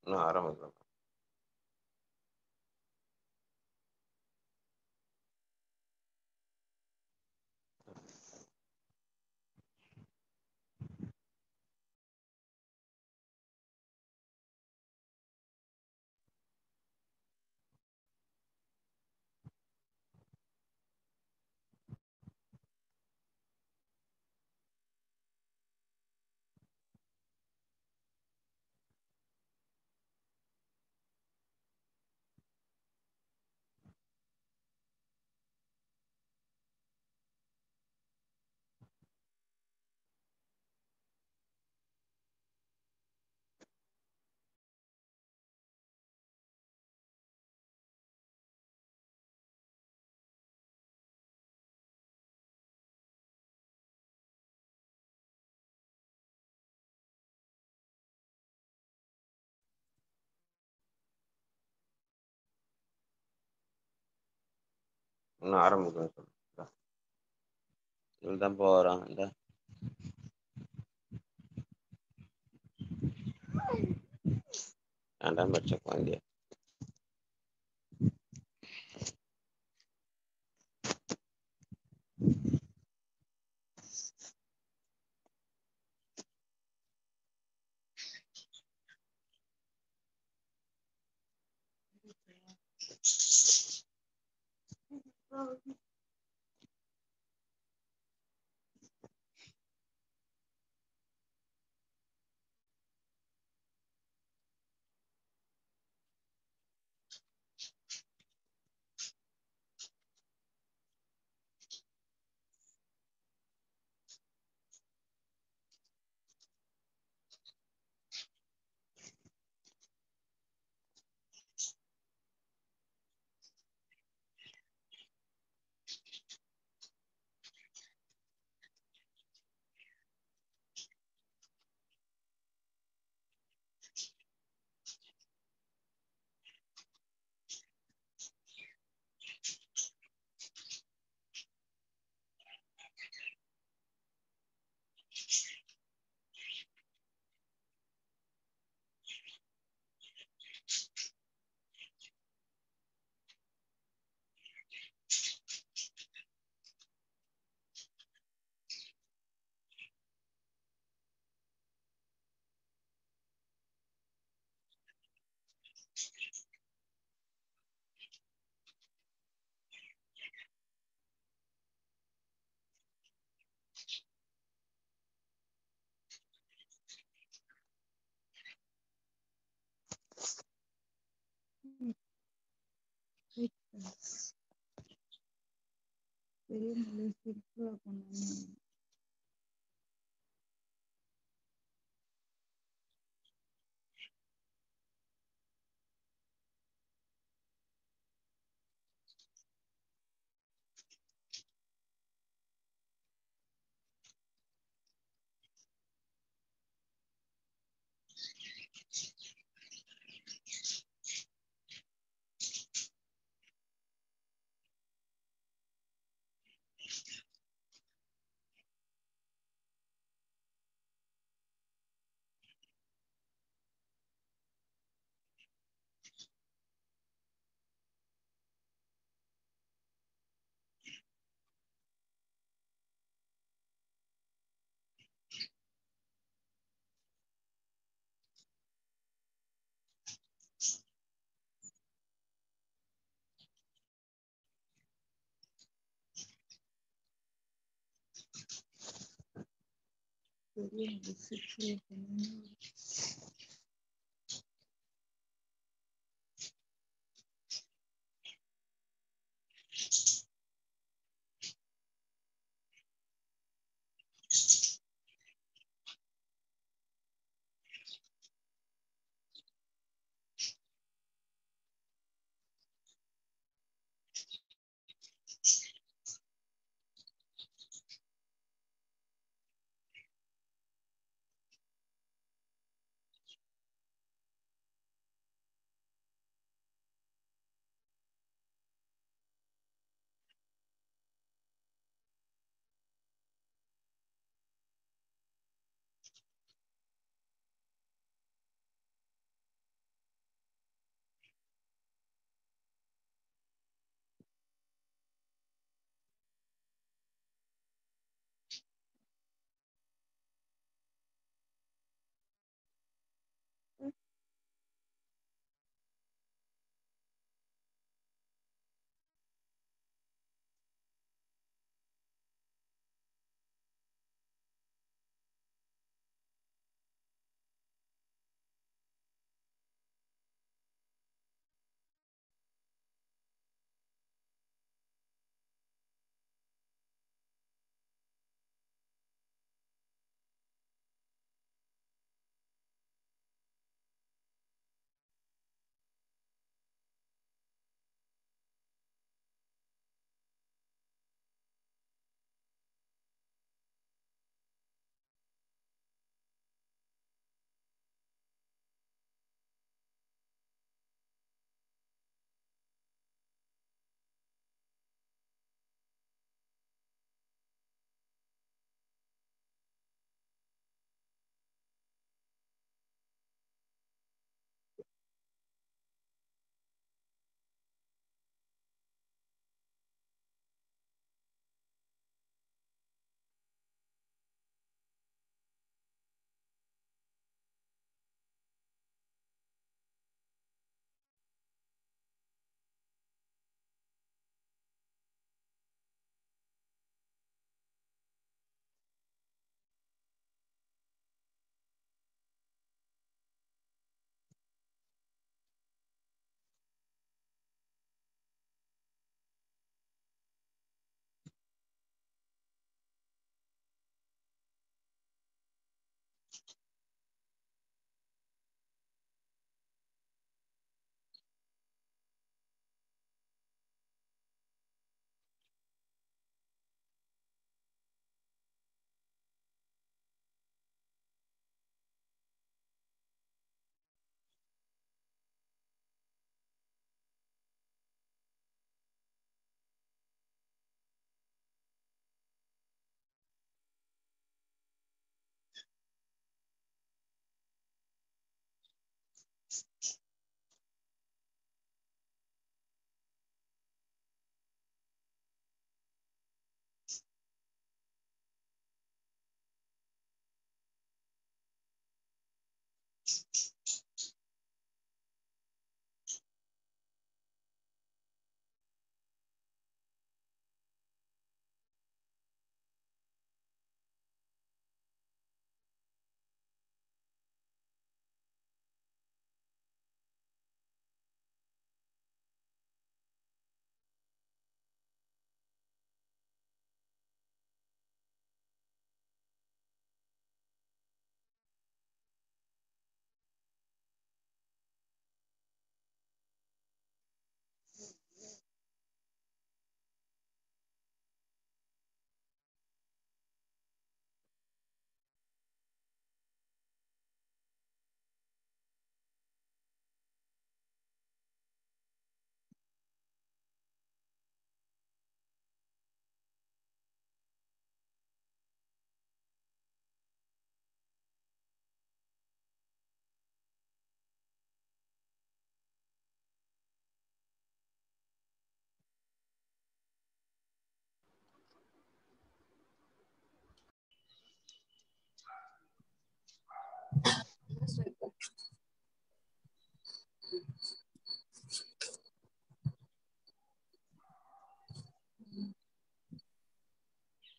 ಆರಾಮದ. ஆரம்பிக்கும் சொல்லுங்க. இதுதான் போகிறோம் இந்த வேண்டாம் பட்ச குழந்தைய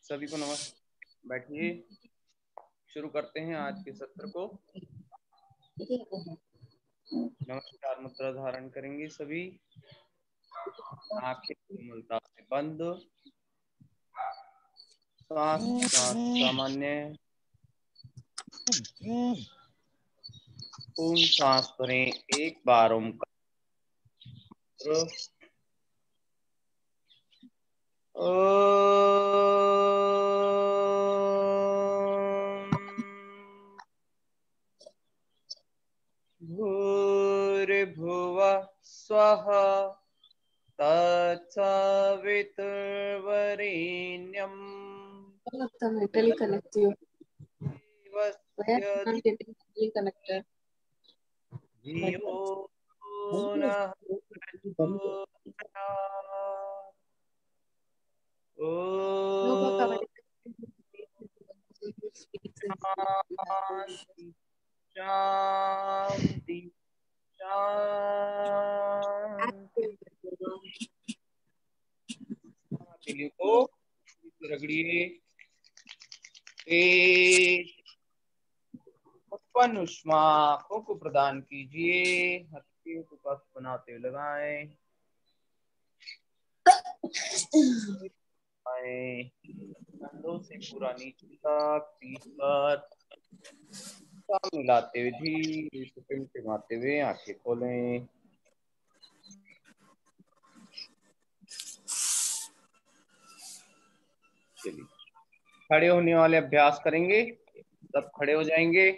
सभी को नमस्कार, बैठिए। शुरू करते हैं आज के सत्र को। नमस्कार मुद्रा धारण करेंगे सभी। आंखें कोमलता से बंद, सांस सामान्य, पूर्ण सांस भरें। एक बार ओम भूर्भुवः स्वः तत्सवितुर्वरेण्यं धियो नः प्रचोदयात्। शांति शांति शांति। हथेलियों को रगड़िए। उत्पन्न उष्मा आंखों को प्रदान कीजिए। हथेलियों को कफ बनाते हुए लगाएं। कंधों से पूरा नीचे तक 30 बार मिलाते हुए धीरे से टिमटिमाते हुए आंखें खोलें। चलिए, खड़े होने वाले अभ्यास करेंगे। सब खड़े हो जाएंगे।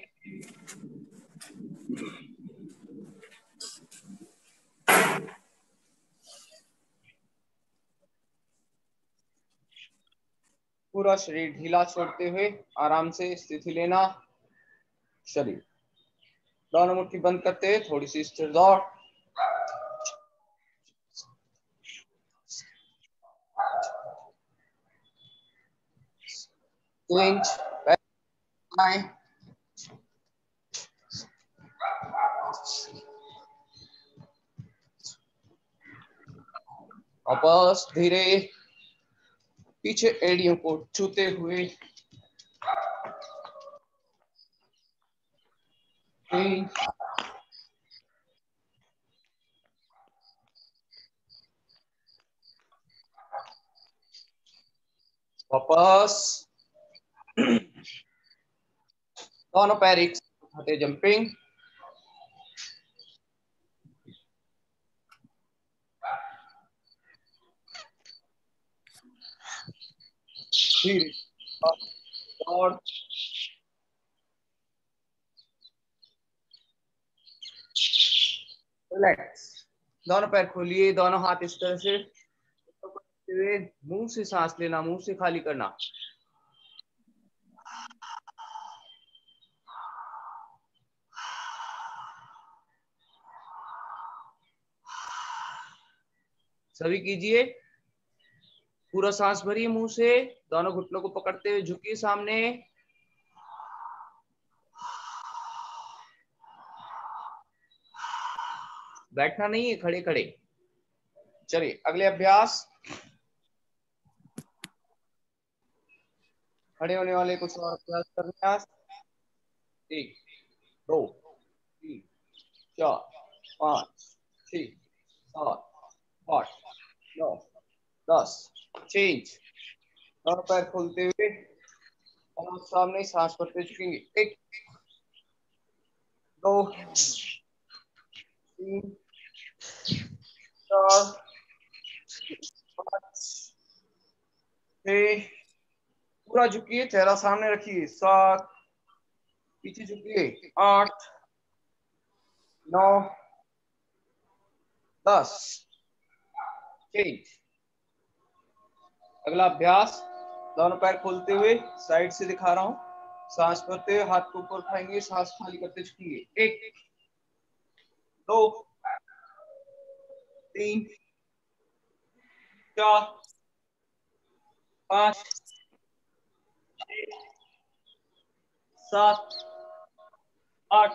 पूरा शरीर ढीला छोड़ते हुए आराम से स्थिति लेना। शरीर दोनों मुट्ठी बंद करते हुए थोड़ी सी स्थिर दौड़। क्लिंच बाएं। वापस धीरे पीछे एड़ियों को छूते हुए। 3 वापस दोनों पैर एक साथ उठाते जंपिंग। धीरे दौड़। रिलैक्स। दोनों पैर खोलिए, दोनों हाथ इस तरह से मुंह से सांस लेना, मुंह से खाली करना। सभी कीजिए। पूरा सांस भरिए मुंह से, दोनों घुटनों को पकड़ते हुए झुकिए सामने। बैठना नहीं है, खड़े खड़े। चलिए अगले अभ्यास। खड़े होने वाले कुछ और अभ्यास करने आज। 1 2 3 4 5 6 7 8 9 10। चेंज। दोनों पैर खोलते हुए और सामने सांस भरते झुकेंगे। 1 2 3 4 5 6। पूरा झुकिए, चेहरा सामने रखिए। 7। पीछे झुकिए। 8 9 10। चेंज। अगला अभ्यास, दोनों पैर खोलते हुए साइड से दिखा रहा हूं। सांस भरते हुए हाथ को ऊपर उठाएंगे, सांस खाली करते झुकेंगे। 1 2 3 4 5 6 7 8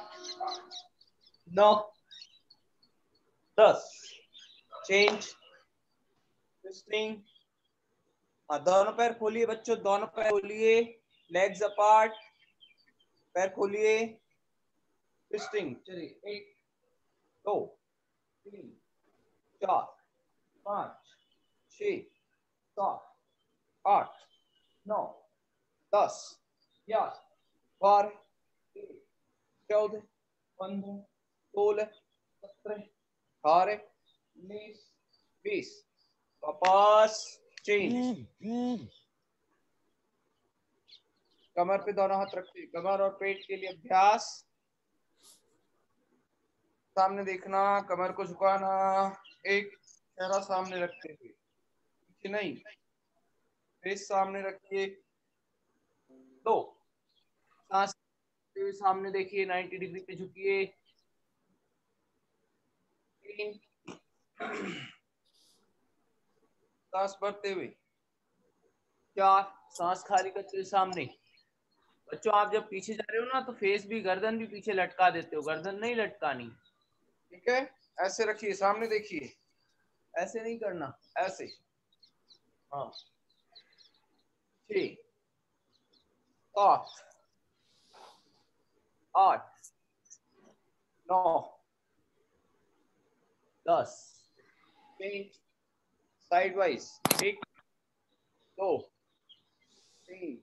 9 10। चेंज। ट्विस्टिंग। दोनों पैर खोलिए बच्चों, दोनों पैर खोलिए। Legs apart. पैर खोलिए। ट्विस्टिंग। चलिए 1 2 3 4 5 6 7 8 9 10 11 12 13 14 15 16 17 18 19 20। वापस। चेंज। कमर पे दोनों हाथ रखिए। कमर और पेट के लिए अभ्यास। सामने देखना, कमर को झुकाना। 1 चेहरा सामने रखते हुए, पीछे नहीं, फेस सामने रखिए। 2 सांस सामने देखिए, 90 डिग्री पे झुकिए। 3 सांस भरते हुए। 4 सांस खाली करते हुए सामने। बच्चों आप जब पीछे जा रहे हो ना, तो फेस भी, गर्दन भी पीछे लटका देते हो, गर्दन नहीं लटकानी। ठीक है, ऐसे रखिए, सामने देखिए। ऐसे नहीं करना, ऐसे। हाँ। 6 7 8 9 10। Side wise. 1 2 3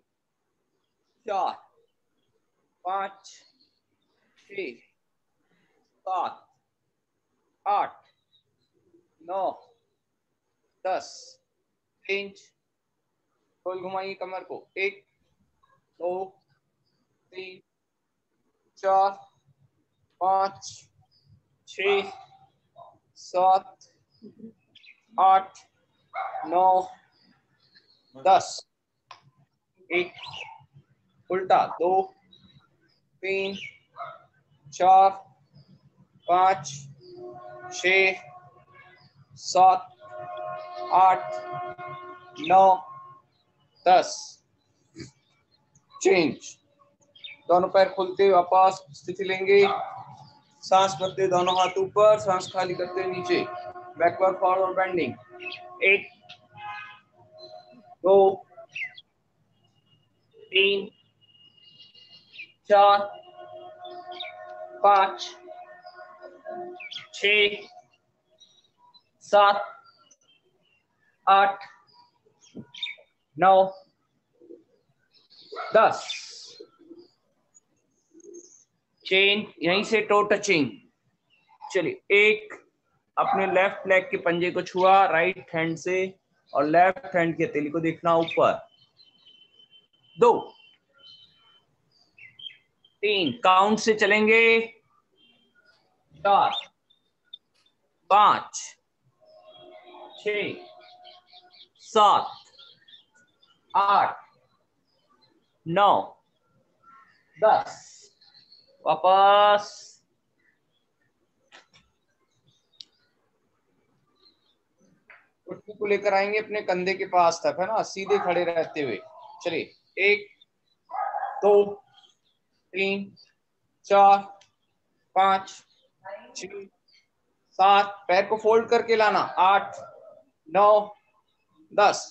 4 5 6 7 8 9 10। चेंज। गोल घुमाइए कमर को। 1 2 3 4 5 6 7 8 9 10। 1 उल्टा। 2 3 4 5 6 7 8 9 10। चेंज। दोनों पैर खुलते हुए वापस स्थिति लेंगे। सांस भरते दोनों हाथ ऊपर, सांस खाली करते नीचे। Backward forward bending. 1 2 3 4 5 6 7 8 9 10। चेन। यहीं से टो टचिंग। चलिए 1 अपने लेफ्ट लेग के पंजे को छुआ राइट हैंड से, और लेफ्ट हैंड की हथेली को देखना ऊपर। 2 3 काउंट से चलेंगे। 4 5 6 7 8 9 10। वापस। घुटने को लेकर आएंगे अपने कंधे के पास तक, है ना, सीधे खड़े रहते हुए। चलिए 1 2 3 4 5 6 7, पैर को फोल्ड करके लाना, 8, 9, 10,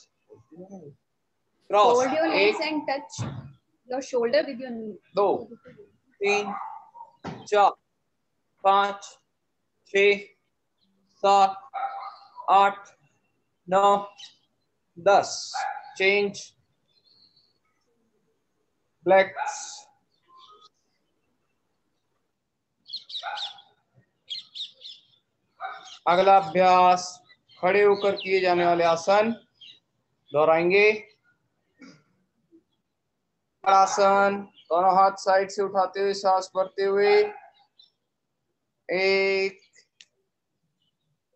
cross, Fold your legs 1, and touch your shoulder with your knee. 2, 3, 4, 5, 6, 7, 8, 9, 10, change, flex, अगला अभ्यास खड़े होकर किए जाने वाले आसन दोहराएंगे। आसन, दोनों हाथ साइड से उठाते हुए सांस भरते हुए, 1,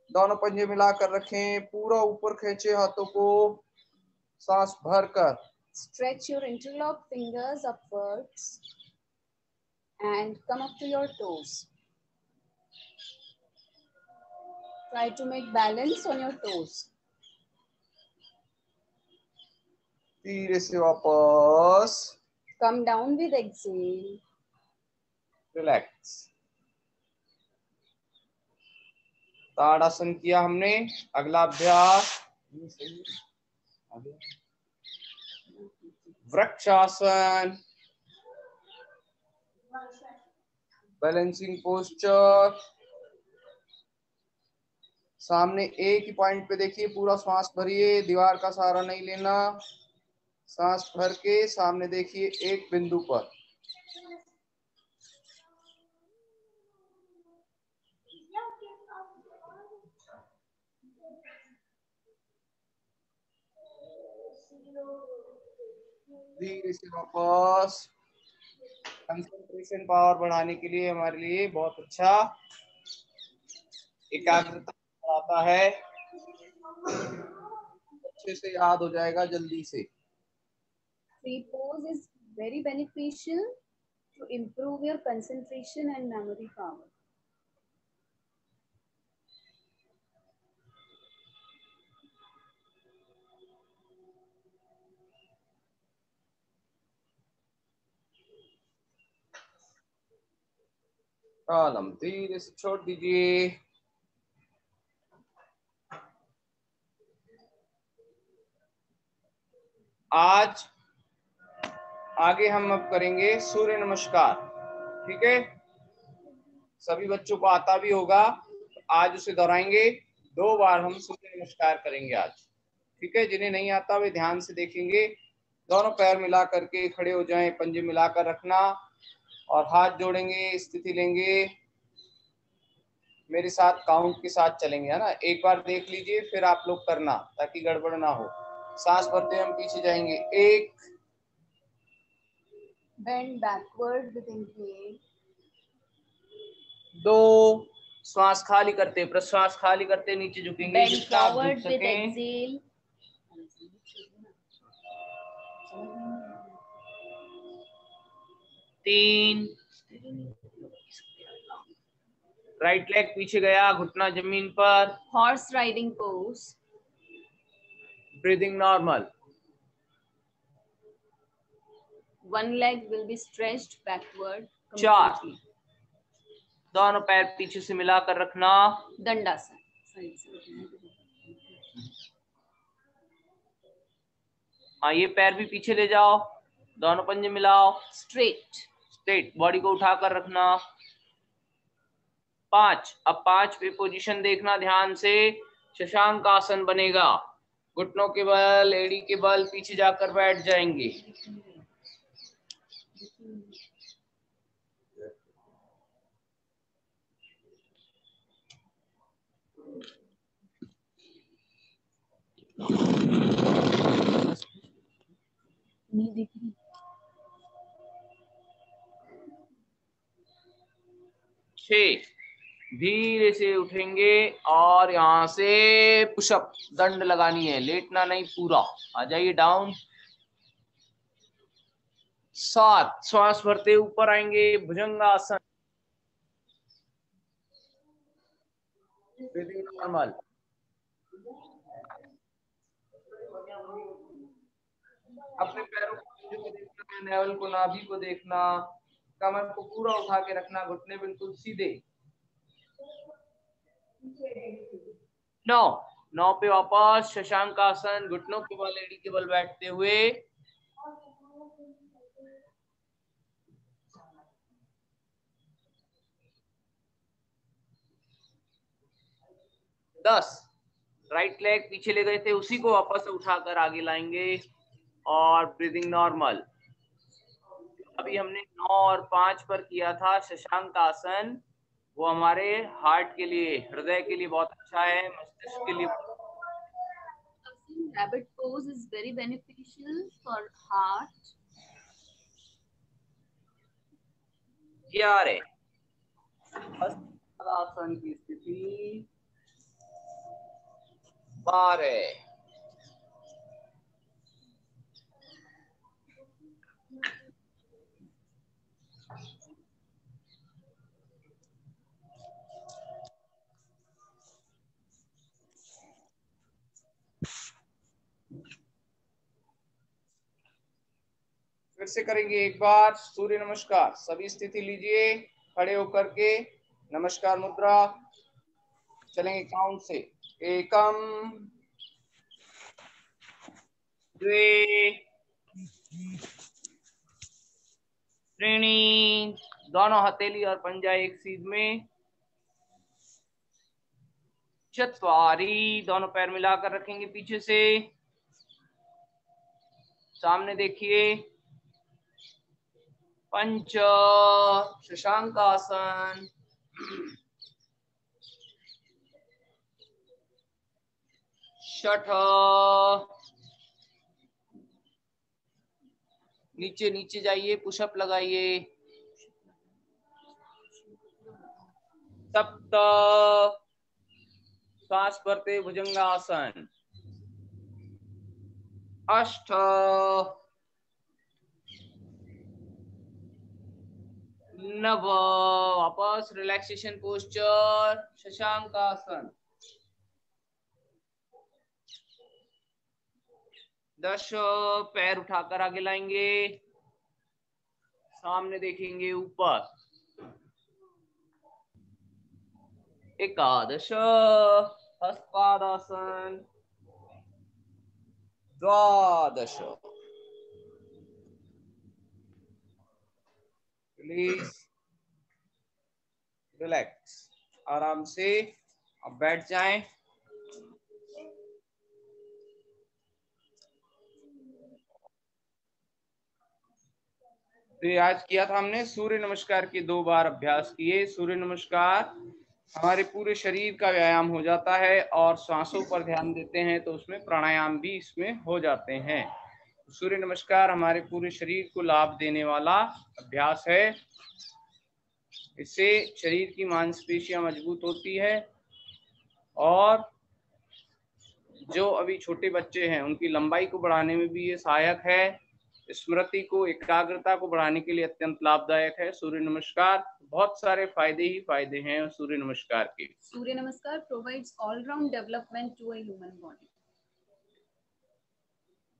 दोनों पंजे मिलाकर रखें, पूरा ऊपर खींचे हाथों को, सांस भरकर। Stretch your interlocked fingers upwards and come up to your toes. Try to make balance on your toes. धीरे से वापस, Come down with exhale. Relax. Tadasana किया हमने। अगला अभ्यास वृक्षासन, बैलेंसिंग पोस्चर। सामने एक ही पॉइंट पे देखिए, पूरा सांस भरिए, दीवार का सहारा नहीं लेना, सांस भर के सामने देखिए एक बिंदु पर। धीरे से वापस। कंसंट्रेशन पावर बढ़ाने के लिए हमारे लिए बहुत अच्छा एकाग्रता आता है, अच्छे से याद हो जाएगा जल्दी से। Tree pose is very beneficial to improve your concentration and memory power. Column धीरे से छोड़ दीजिए। आज आगे हम अब करेंगे सूर्य नमस्कार, ठीक है? सभी बच्चों को आता भी होगा, तो आज उसे दोहराएंगे। 2 बार हम सूर्य नमस्कार करेंगे आज, ठीक है? जिन्हें नहीं आता वे ध्यान से देखेंगे। दोनों पैर मिला करके खड़े हो जाएं, पंजे मिलाकर रखना और हाथ जोड़ेंगे, स्थिति लेंगे, मेरे साथ काउंट के साथ चलेंगे, है ना? एक बार देख लीजिए, फिर आप लोग करना ताकि गड़बड़ ना हो। सांस भरते हम पीछे जाएंगे, 1, Bend backward with inhale. 2, श्वास खाली करते, प्रश्वास खाली करते नीचे झुकेंगे, Bend जिससे आप forward झुक with सकें। exhale. 3, राइट लेग पीछे गया, घुटना जमीन पर, Horse riding pose. Breathing normal. 1 leg will be stretched backward. 4, completely. दोनों पैर पीछे से मिलाकर रखना। Dandasana. हाँ, ये पैर भी पीछे ले जाओ, दोनों पंजे मिलाओ, Straight. स्ट्रेट, बॉडी को उठाकर रखना। 5, अब 5 पे पोजीशन देखना ध्यान से, शशांक आसन बनेगा। घुटनों के बल, एड़ी के बल पीछे जाकर बैठ जाएंगे। नहीं दिख रही। 6, धीरे से उठेंगे और यहाँ से पुशअप दंड लगानी है, लेटना नहीं, पूरा आ जाइए डाउन। 7, श्वास भरते ऊपर आएंगे, भुजंगासन, ब्रीदिंग नॉर्मल। अपने पैरों को देखना, नेवल को, नाभि को देखना, कमर को पूरा उठा के रखना, घुटने बिल्कुल सीधे। 9 9 पे वापस शशांक आसन, घुटनों के बल एड़ी के बल बैठते हुए। 10 राइट लेग पीछे ले गए थे उसी को वापस उठाकर आगे लाएंगे और ब्रीदिंग नॉर्मल। अभी हमने 9 और 5 पर किया था शशांक आसन, वो हमारे हार्ट के लिए, हृदय के लिए बहुत अच्छा है, मस्तिष्क के लिए। Rabbit pose is very beneficial for heart. 11 आसन की स्थिति। 12 फिर से करेंगे एक बार सूर्य नमस्कार। सभी स्थिति लीजिए खड़े होकर के, नमस्कार मुद्रा। चलेंगे काउंट से। एकम, द्वे, त्रीणी, दोनों हथेली और पंजा एक सीध में। चत्वारी, दोनों पैर मिलाकर रखेंगे पीछे से, सामने देखिए। पंच, शशांक आसन। 6 नीचे नीचे जाइए, पुशअप लगाइए। 7 सांस भरते भुजंगासन। 8 9 वापस रिलैक्सेशन पोस्चर शशांक आसन। 10 पैर उठाकर आगे लाएंगे, सामने देखेंगे ऊपर। 11 हस्तादासन। 12 रिलीज, रिलैक्स, आराम से अब बैठ जाएं। तो आज किया था हमने सूर्य नमस्कार के 2 बार अभ्यास किए। सूर्य नमस्कार हमारे पूरे शरीर का व्यायाम हो जाता है और सांसों पर ध्यान देते हैं तो उसमें प्राणायाम भी इसमें हो जाते हैं। सूर्य नमस्कार हमारे पूरे शरीर को लाभ देने वाला अभ्यास है। इससे शरीर की मांसपेशियां मजबूत होती है और जो अभी छोटे बच्चे हैं उनकी लंबाई को बढ़ाने में भी ये सहायक है। स्मृति को, एकाग्रता को बढ़ाने के लिए अत्यंत लाभदायक है सूर्य नमस्कार। बहुत सारे फायदे ही फायदे हैं सूर्य नमस्कार के। Surya Namaskar provides all round development to a human body.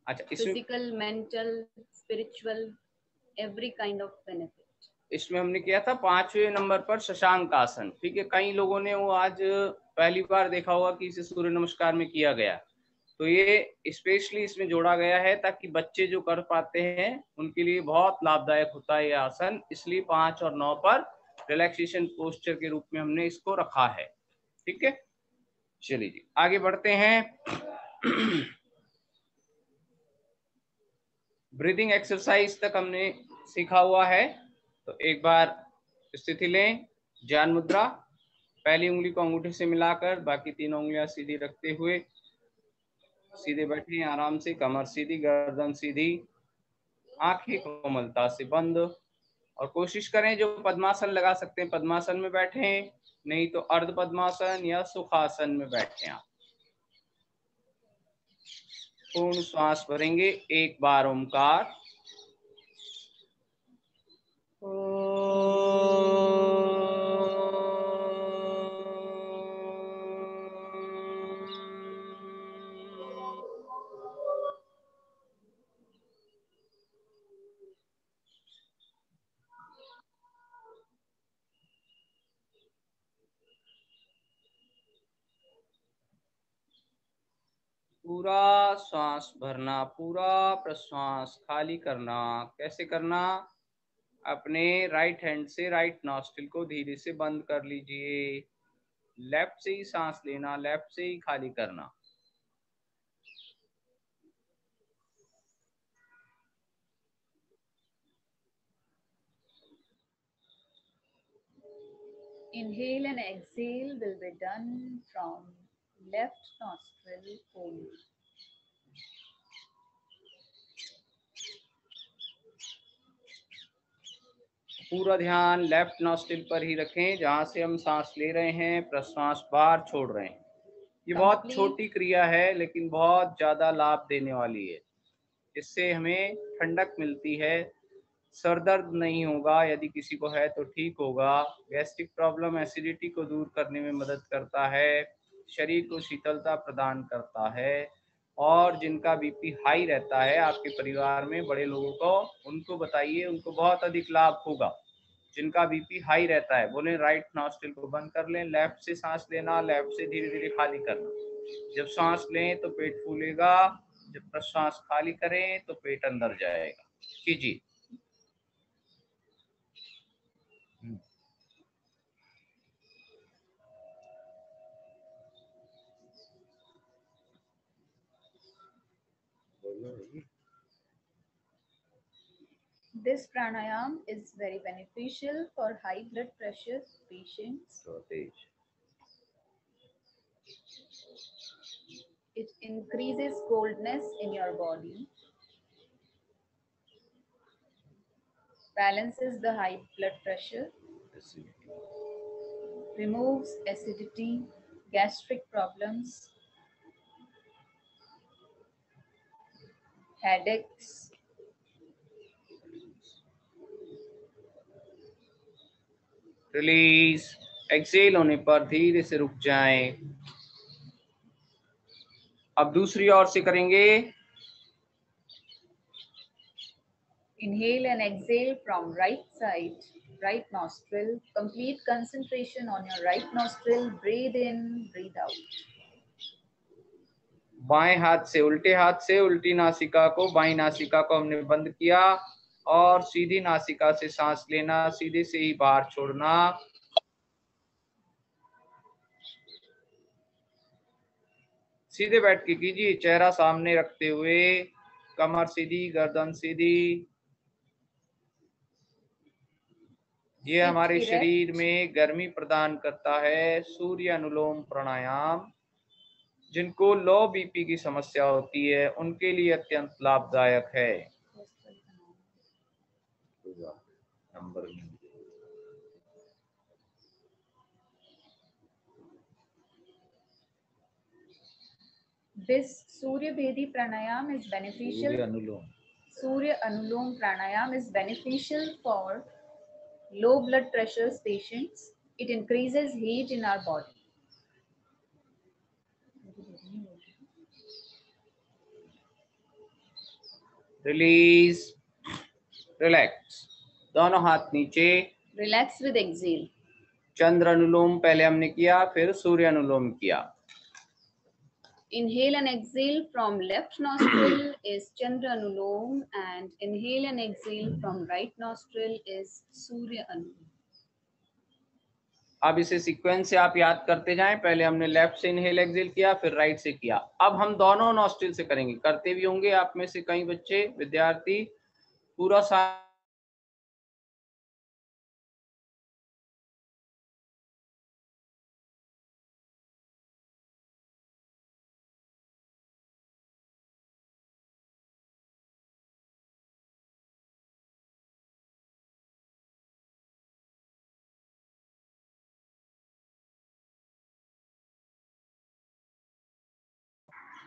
अच्छा, physical, mental, spiritual, every kind of benefit. इसमें हमने किया था 5वें नंबर पर शशांक आसन। ठीक है, कई लोगों ने वो आज पहली बार देखा होगा कि इसे सूर्य नमस्कार में किया गया, तो ये स्पेशली इसमें जोड़ा गया है ताकि बच्चे जो कर पाते हैं उनके लिए बहुत लाभदायक होता है ये आसन। इसलिए 5 और 9 पर रिलैक्सेशन पोस्चर के रूप में हमने इसको रखा है। ठीक है, चलिए जी आगे बढ़ते हैं। ब्रीदिंग एक्सरसाइज तक हमने सीखा हुआ है, तो एक बार स्थिति लें। ज्ञान मुद्रा, पहली उंगली को अंगूठे से मिलाकर बाकी 3 उंगलियां सीधी रखते हुए सीधे बैठे, आराम से, कमर सीधी, गर्दन सीधी, आंखें कोमलता से बंद, और कोशिश करें जो पद्मासन लगा सकते हैं पद्मासन में बैठें, नहीं तो अर्ध पद्मासन या सुखासन में बैठें आप। पूर्ण श्वास भरेंगे, एक बार ओमकार। पूरा श्वास भरना, पूरा प्रश्वास खाली करना। कैसे करना? अपने राइट हैंड से राइट नॉस्ट्रिल को धीरे से बंद कर लीजिए। लेफ्ट से ही सांस लेना, लेफ्ट से ही खाली करना। Inhale and exhale will be done from left nostril only. पूरा ध्यान लेफ्ट नॉस्ट्रिल पर ही रखें जहां से हम सांस ले रहे हैं, प्रश्वास बाहर छोड़ रहे हैं। ये बहुत छोटी क्रिया है लेकिन बहुत ज्यादा लाभ देने वाली है। इससे हमें ठंडक मिलती है, सर दर्द नहीं होगा, यदि किसी को है तो ठीक होगा। गैस्ट्रिक प्रॉब्लम, एसिडिटी को दूर करने में मदद करता है, शरीर को शीतलता प्रदान करता है। और जिनका बीपी हाई रहता है आपके परिवार में बड़े लोगों को, उनको बताइए, उनको बहुत अधिक लाभ होगा। जिनका बीपी हाई रहता है बोले राइट नॉस्ट्रिल को बंद कर लें, लेफ्ट से सांस लेना, लेफ्ट से धीरे धीरे खाली करना। जब सांस लें तो पेट फूलेगा, जब प्रश्वास खाली करें तो पेट अंदर जाएगा। कीजिए। This pranayam is very beneficial for high blood pressure patients. It increases coldness in your body, balances the high blood pressure, removes acidity, gastric problems, headaches, release. Excel होने पर धीरे से रुक जाएं। अब दूसरी ओर से करेंगे। Inhale and exhale from right side, right nostril. Complete concentration on your right nostril. Breathe in, breathe out. बाएं हाथ से, उल्टे हाथ से उल्टी नासिका को, बाईं नासिका को हमने बंद किया और सीधी नासिका से सांस लेना, सीधे से ही बाहर छोड़ना। सीधे बैठ के कीजिए, चेहरा सामने रखते हुए, कमर सीधी, गर्दन सीधी। ये हमारे शरीर में गर्मी प्रदान करता है। सूर्य अनुलोम प्राणायाम जिनको लो बीपी की समस्या होती है उनके लिए अत्यंत लाभदायक है। This Surya Bhedi pranayam is beneficial. Surya Anulom pranayam is beneficial for low blood pressure patients. It increases heat in our body. Release, relax, दोनों हाथ नीचे। Relax with exhale. चंद्र अनुलोम पहले हमने किया, फिर सूर्य अनुलोम किया। Inhale and exhale from left nostril is Chandra Anulom, and inhale and exhale from right nostril is Surya Anulom. अब इसे सीक्वेंस से आप याद करते जाएं। पहले हमने लेफ्ट से इनहेल एक्सेल किया, फिर राइट से किया। अब हम दोनों नॉस्ट्रिल से करेंगे। करते भी होंगे आप में से कई बच्चे, विद्यार्थी। पूरा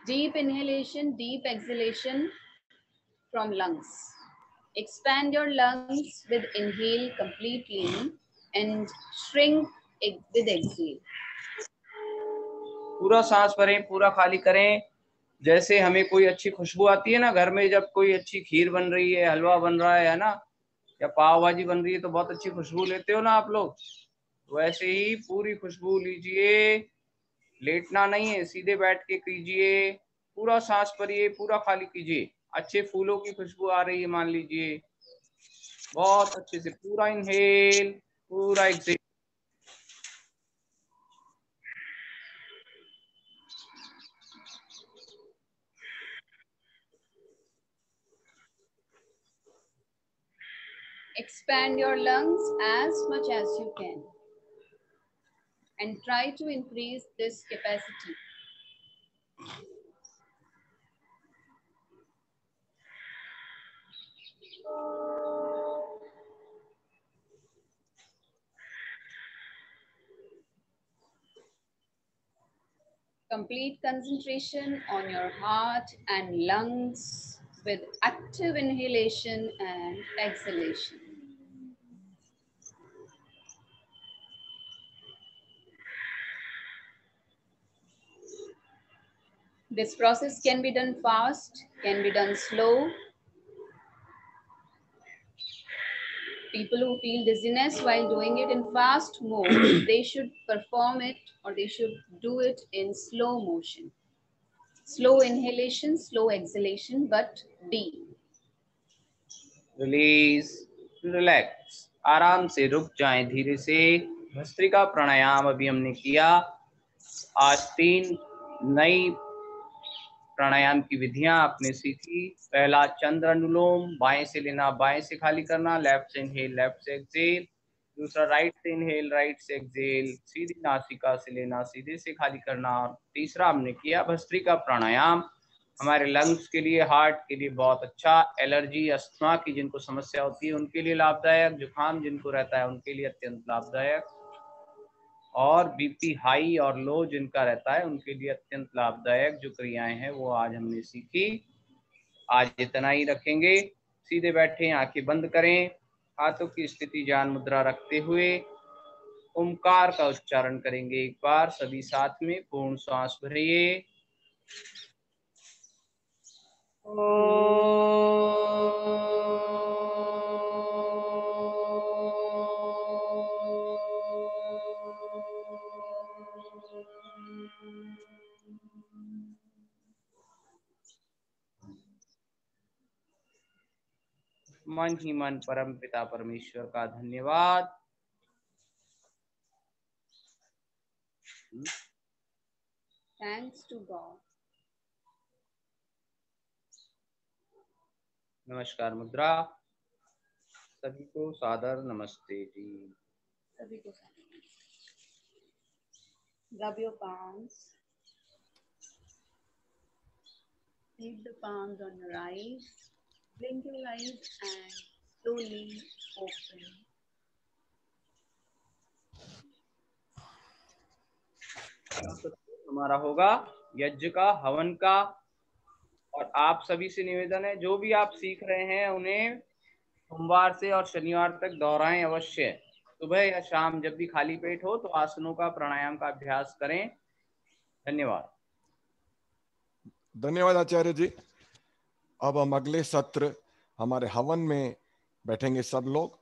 Deep inhalation, deep exhalation from lungs. Expand your lungs with inhale completely and shrink with exhale. पूरा सांस भरें, पूरा खाली करें। जैसे हमें कोई अच्छी खुशबू आती है ना घर में, जब कोई अच्छी खीर बन रही है, हलवा बन रहा है ना, या पाव भाजी बन रही है तो बहुत अच्छी खुशबू लेते हो ना आप लोग। वैसे ही पूरी खुशबू लीजिए। लेटना नहीं है, सीधे बैठ के कीजिए। पूरा सांस भरिए, पूरा खाली कीजिए। अच्छे फूलों की खुशबू आ रही है मान लीजिए। बहुत अच्छे से पूरा इनहेल, पूरा Excel. Expand your lungs as much as you can and try to increase this capacity. Complete concentration on your heart and lungs with active inhalation and exhalation. This process can be done fast, can be done slow. People who feel dizziness while doing it in fast mode, they should perform it or they should do it in slow motion. Slow inhalation, slow exhalation, but deep. Release, relax, आराम से रुक जाएं धीरे से। भस्त्रिका प्राणायाम अभी हमने किया। आज 3 नई प्राणायाम की विधियां आपने सीखी। पहला चंद्र अनुलोम, बाएं से लेना, बाएं से खाली करना, लेफ्ट से इनहेल, लेफ्ट से एक्सेल। दूसरा राइट से इनहेल, राइट से एक्सेल, सीधी नासिका से लेना, सीधे से खाली करना। और तीसरा हमने किया भस्त्रिका प्राणायाम, हमारे लंग्स के लिए, हार्ट के लिए बहुत अच्छा। एलर्जी, अस्थमा की जिनको समस्या होती है उनके लिए लाभदायक, जुकाम जिनको रहता है उनके लिए अत्यंत लाभदायक, और बीपी हाई और लो जिनका रहता है उनके लिए अत्यंत लाभदायक जो क्रियाएं हैं वो आज हमने सीखी। आज इतना ही रखेंगे। सीधे बैठे, आंखें बंद करें, हाथों की स्थिति ज्ञान मुद्रा रखते हुए ओमकार का उच्चारण करेंगे एक बार सभी साथ में। पूर्ण सांस भरिए। मन ही मन परम पिता परमेश्वर का धन्यवाद। Thanks to God. नमस्कार मुद्रा। सभी को सादर नमस्ते जी। सभी को rub your palms. Keep the palms on your eyes. Blink your eyes and slowly open. हमारा होगा यज्ञ का, हवन का, और आप सभी से निवेदन है जो भी आप सीख रहे हैं उन्हें सोमवार से और शनिवार तक दोहराएं अवश्य। सुबह या शाम जब भी खाली पेट हो तो आसनों का, प्राणायाम का अभ्यास करें। धन्यवाद। धन्यवाद आचार्य जी। अब हम अगले सत्र हमारे हवन में बैठेंगे सब लोग,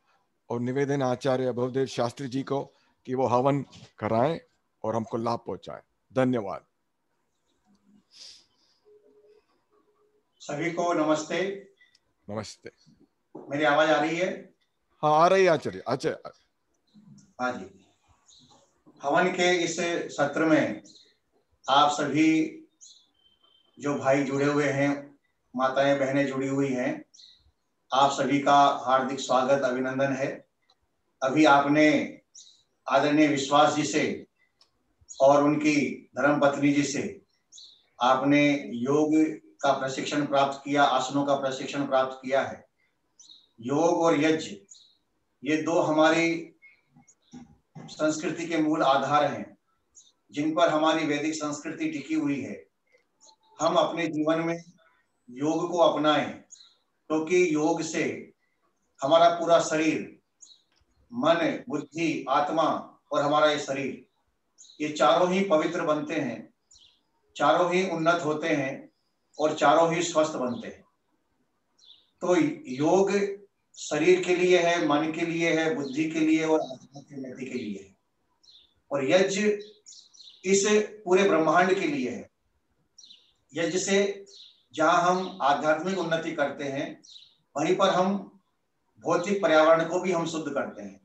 और निवेदन आचार्य भवदेव शास्त्री जी को कि वो हवन कराएं और हमको लाभ पहुंचाएं। धन्यवाद। सभी को नमस्ते। नमस्ते। मेरी आवाज आ रही है? हाँ, आ रही है आचार्य। अच्छा, हाँ जी। हवन के इस सत्र में आप सभी जो भाई जुड़े हुए हैं, माताएं बहनें जुड़ी हुई हैं, आप सभी का हार्दिक स्वागत, अभिनंदन है। अभी आपने आदरणीय विश्वास जी से और उनकी धर्मपत्नी जी से आपने योग का प्रशिक्षण प्राप्त किया, आसनों का प्रशिक्षण प्राप्त किया है। योग और यज्ञ ये दो हमारी संस्कृति के मूल आधार हैं जिन पर हमारी वैदिक संस्कृति टिकी हुई है। हम अपने जीवन में योग को अपनाएं, क्योंकि योग से हमारा पूरा शरीर, मन, बुद्धि, आत्मा और हमारा ये शरीर, ये चारों ही पवित्र बनते हैं, चारों ही उन्नत होते हैं और चारों ही स्वस्थ बनते हैं। तो योग शरीर के लिए है, मन के लिए है, बुद्धि के लिए और आत्मा की उन्नति के लिए है, और यज्ञ इस पूरे ब्रह्मांड के लिए है। यज्ञ से जहां हम आध्यात्मिक उन्नति करते हैं, वहीं पर हम भौतिक पर्यावरण को भी हम शुद्ध करते हैं,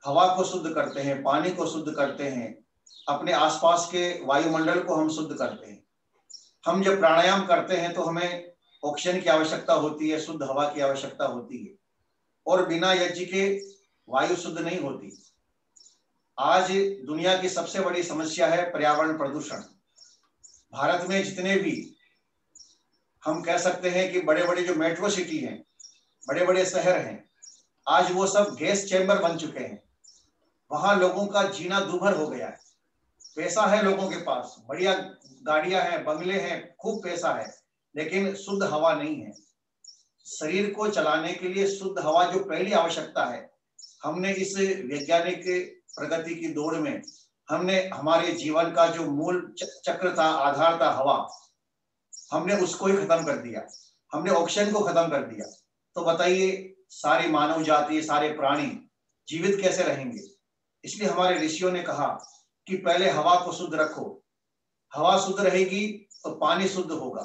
हवा को शुद्ध करते हैं, पानी को शुद्ध करते हैं, अपने आसपास के वायुमंडल को हम शुद्ध करते हैं। हम जब प्राणायाम करते हैं तो हमें ऑक्सीजन की आवश्यकता होती है, शुद्ध हवा की आवश्यकता होती है, और बिना यज्ञ के वायु शुद्ध नहीं होती। आज दुनिया की सबसे बड़ी समस्या है पर्यावरण प्रदूषण। भारत में जितने भी हम कह सकते हैं कि बड़े बड़े जो मेट्रो सिटी हैं, बड़े बड़े शहर हैं, आज वो सब गैस चैम्बर बन चुके हैं। वहां लोगों का जीना दूभर हो गया है। पैसा है लोगों के पास, बढ़िया गाड़ियां हैं, बंगले हैं, खूब पैसा है, लेकिन शुद्ध हवा नहीं है। शरीर को चलाने के लिए शुद्ध हवा जो पहली आवश्यकता है, हमने इस वैज्ञानिक प्रगति की दौड़ में हमने हमारे जीवन का जो मूल चक्र था, आधार था हवा, हमने उसको ही खत्म कर दिया, हमने ऑक्सीजन को खत्म कर दिया। तो बताइए सारी मानव जाति, सारे प्राणी जीवित कैसे रहेंगे? इसलिए हमारे ऋषियों ने कहा कि पहले हवा को शुद्ध रखो। हवा शुद्ध रहेगी तो पानी शुद्ध होगा,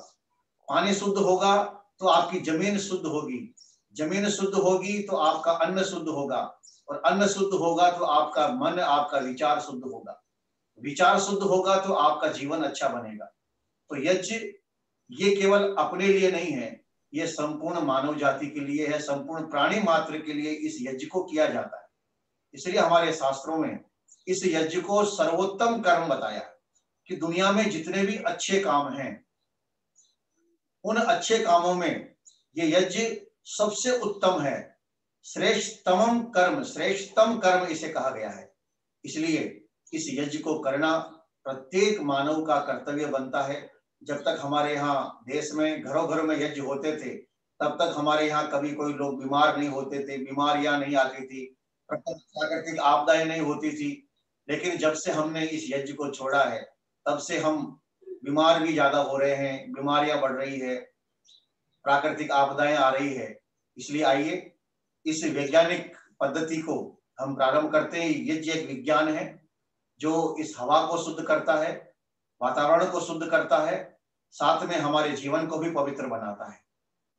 पानी शुद्ध होगा तो आपकी जमीन शुद्ध होगी, जमीन शुद्ध होगी तो आपका अन्न शुद्ध होगा, और अन्न शुद्ध होगा तो आपका मन, आपका विचार शुद्ध होगा, विचार शुद्ध होगा तो आपका जीवन अच्छा बनेगा। तो यज्ञ ये केवल अपने लिए नहीं है, ये संपूर्ण मानव जाति के लिए है, संपूर्ण प्राणी मात्र के लिए इस यज्ञ को किया जाता है। इसलिए हमारे शास्त्रों में इस यज्ञ को सर्वोत्तम कर्म बताया कि दुनिया में जितने भी अच्छे काम हैं, उन अच्छे कामों में ये यज्ञ सबसे उत्तम है, श्रेष्ठतम कर्म, श्रेष्ठतम कर्म इसे कहा गया है। इसलिए इस यज्ञ को करना प्रत्येक मानव का कर्तव्य बनता है। जब तक हमारे यहाँ देश में घरों घरों में यज्ञ होते थे, तब तक हमारे यहाँ कभी कोई लोग बीमार नहीं होते थे, बीमारियां नहीं आती थी, प्राकृतिक आपदाएं नहीं होती थी। लेकिन जब से हमने इस यज्ञ को छोड़ा है, तब से हम बीमार भी ज्यादा हो रहे हैं, बीमारियां बढ़ रही है, प्राकृतिक आपदाएं आ रही है। इसलिए आइए इस वैज्ञानिक पद्धति को हम प्रारंभ करते हैं। यज्ञ एक विज्ञान है जो इस हवा को शुद्ध करता है, वातावरण को शुद्ध करता है, साथ में हमारे जीवन को भी पवित्र बनाता है।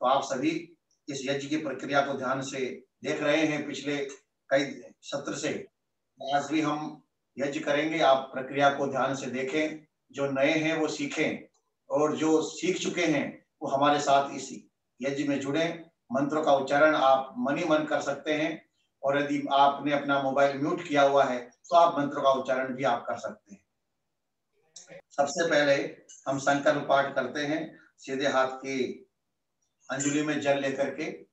तो आप सभी इस यज्ञ की प्रक्रिया को ध्यान से देख रहे हैं पिछले कई सत्र से। आज भी हम यज्ञ करेंगे, आप प्रक्रिया को ध्यान से देखें, जो नए हैं वो सीखें, और जो सीख चुके हैं वो हमारे साथ इस यज्ञ में जुड़े। मंत्रों का उच्चारण आप मन ही मन कर सकते हैं, और यदि आपने अपना मोबाइल म्यूट किया हुआ है तो आप मंत्रों का उच्चारण भी आप कर सकते हैं। सबसे पहले हम संकल्प पाठ करते हैं, सीधे हाथ की अंजलि में जल लेकर के।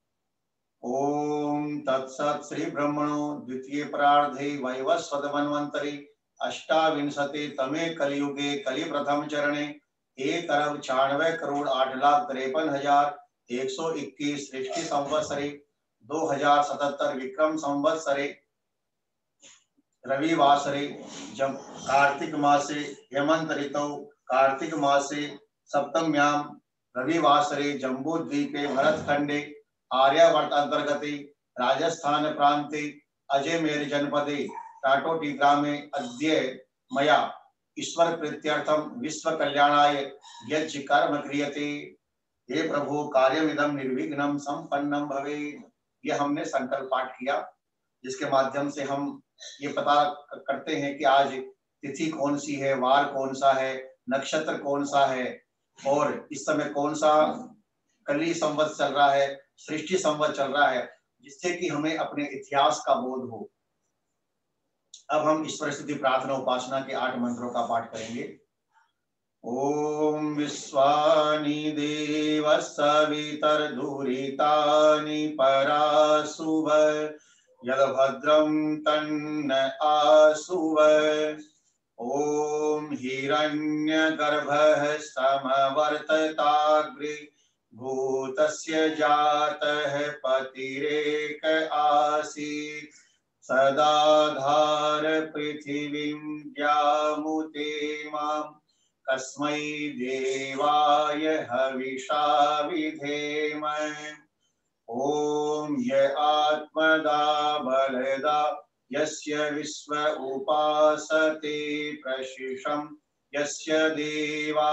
ओम तत्सत श्री ब्रह्मणो द्वितीय प्रार्धे वैवस्वत मन्वंतरी अष्टाविंशति तमे कलियुगे कलि प्रथम चरणे 1,96,08,53,121 सृष्टि संवत्सरे 2077 विक्रम संवत्सरे रविवासरे जब कार्तिक मासे हेमंत ऋतौ कार्तिक मासे सप्तम्यां रविवासरे जम्बूद्वीपे भरतखंडे आर्यावर्त अंतर्गते राजस्थान प्रांते अजमेर जनपदे टाटोटी ग्रामे अद्य मया ईश्वर प्रीत्यर्थम विश्व कल्याणाय यज्ञ कर्म क्रियते। हे प्रभु कार्यमिदं निर्विघ्नं संपन्नं भवेत्। ये हमने संकल्प पाठ किया, जिसके माध्यम से हम ये पता करते हैं कि आज तिथि कौन सी है, वार कौन सा है, नक्षत्र कौन सा है, और इस समय कौन सा कली संवत चल रहा है, सृष्टि संवत चल रहा है, जिससे कि हमें अपने इतिहास का बोध हो। अब हम ईश्वर स्तुति प्रार्थना उपासना के 8 मंत्रों का पाठ करेंगे। ओम विश्वानि देव सवितर्दुरितानि परासुव यद्भद्रं तन्न आसुव। ओम हिरण्यगर्भः समवर्तताग्रे भूतस्य जातः पतिरेक आसीत् सदाधार पृथिवीं व्यामुते मां कस्मै देवाय हविषा विधेम। ओम य आत्मदा बलदा यस्य विश्व उपासते प्रशिषं यस्य देवा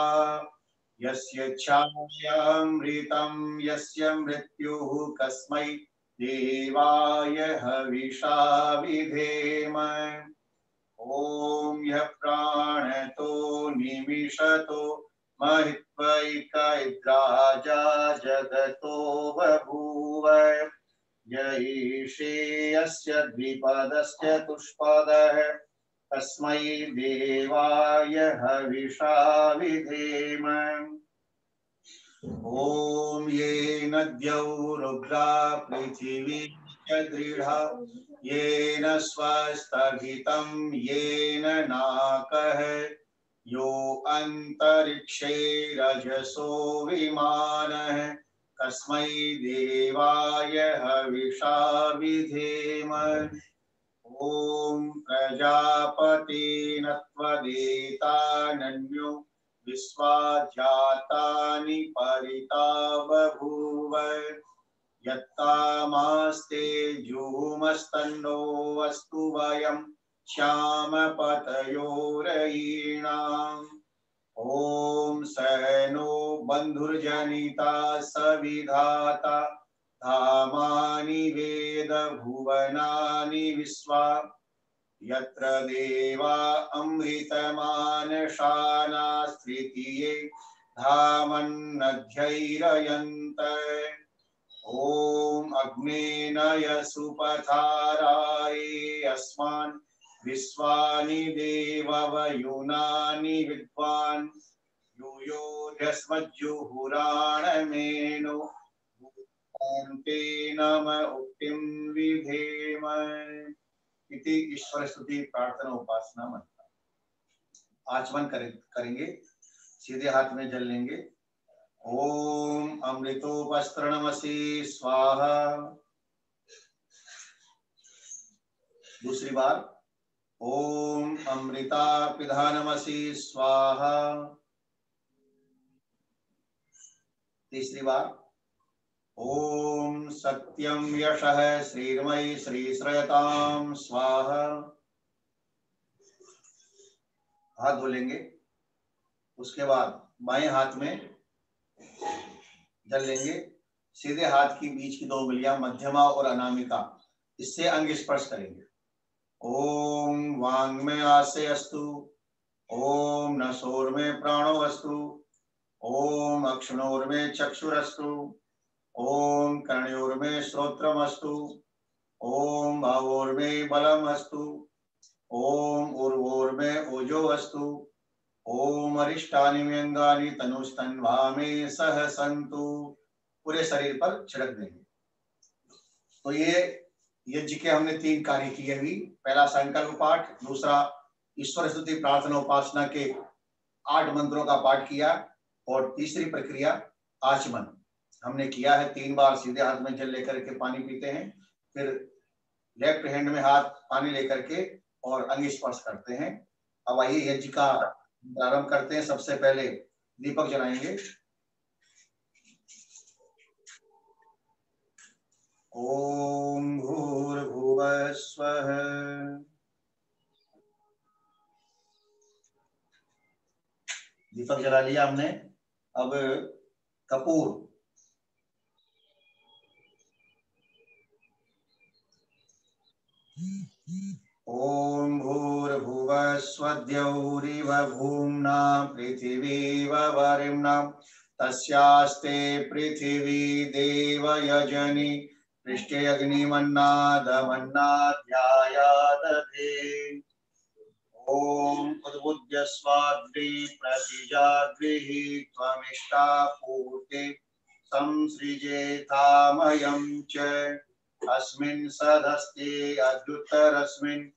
यस्य छायामृतं यस्य मृत्युः कस्मै देवाय हविषा विधेम। ॐ यः प्राणतो निमिषतो महित्वैकैद्राजा जगतो बभूव। य ईशे यस्य द्विपदस्य तुष्पदः तस्मै देवाय हविषा विधेम। ॐ ये नद्यौ रुद्रा पृथिवी च दृढा येन स्वस्तभितं येन नाकः यो अन्तरिक्षे रजसो विमानः कस्मै देवाय हविषा विधेम। ॐ प्रजापतिनत्वदेतानन्यो विश्वाजातानि परिता बभूव। यत्तामास्ते जुहुमस्तन्नो वस्तु वयं श्यामपतयोरयीणाम्। ॐ सहनो बन्धुर्जनिता सविधाता धामानि वेद भुवनानि विश्वा। यत्र देवा अमृतमानशानास्तृतीये धामन्नध्यैरयन्त। ॐ अग्नेनय सुपथाराय अस्मान् विश्वानि देववयुनानि विद्वान्। यूयोर्यस्मज्जुहुराणमेनो भूतान्ते नम उक्तिं विधेम। इति ईश्वर स्तुति प्रार्थना उपासना मंत्र। आचमन करेंगे, सीधे हाथ में जल लेंगे। ओम अमृतोपस्त्रणमसि स्वाहा। दूसरी बार ओम अमृता पिधानमसि स्वाहा। तीसरी बार ओम सत्यम यशः श्रीर्मयि श्रीश्रयताम स्वाहा। हाथ धो लेंगे। उसके बाद बाएं हाथ में जल लेंगे। सीधे हाथ की बीच की 2 उंगलियां मध्यमा और अनामिका, इससे अंग स्पर्श करेंगे। ओम वांग में आसे अस्तु। ओम नसोर में प्राणो अस्तु। ओम अक्षणोर में चक्षुरस्तु। ओम कर्णयोर में श्रोत्रमस्तु। ओम भावोर में बलम अस्तु। ओम उर्वोर में ओजो अस्तु। ओम अरिष्टानि में अंगानि तनुस्तन्वा में सह संतु। पूरे शरीर पर छिड़क देंगे। तो ये यज्ञ के हमने 3 कार्य किए अभी। पहला संकल्प पाठ, दूसरा ईश्वर स्तुति प्रार्थना उपासना के 8 मंत्रों का पाठ किया, और तीसरी प्रक्रिया आचमन हमने किया है। 3 बार सीधे हाथ में जल लेकर के पानी पीते हैं, फिर लेफ्ट हैंड में हाथ पानी लेकर के और अंग स्पर्श करते हैं। अब आइए यज्ञ का प्रारंभ करते हैं। सबसे पहले दीपक जलाएंगे। ओम भूर्भुवः स्वः। दीपक जला लिया हमने। अब कपूर। ओम भूर्भुवः स्वद्यौरिव भूम्ना पृथिवीव वरिम्ना तस्यास्ते पृथिवी देव यजनि पृष्ठे अग्निमन्नादमन्नाध्यायादधे। ओम उद्बुद्ध्य स्वाद्रि प्रतिजाद्रिः त्वमिष्टा पूर्ते संसृजेथामयं च। अस्मिन् सदस्ते अद्युत्तरस्मिन्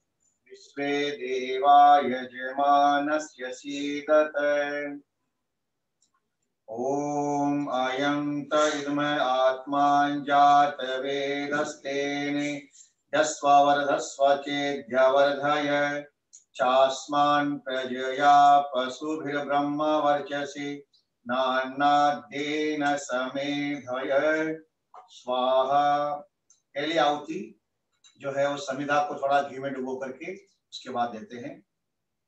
विश्वे देवा यजमानस्य सीदत। ओम अयं त इदम आत्मा जात वेदस्तेने यस्वर्धस्व चेद्यवर्धय चास्मान् प्रजया पशुभिर्ब्रह्म वर्चसि नान्नाद्येन समेधय स्वाहा। पहली आहुति जो है वो समिधा को थोड़ा घी में डुबो करके उसके बाद देते हैं।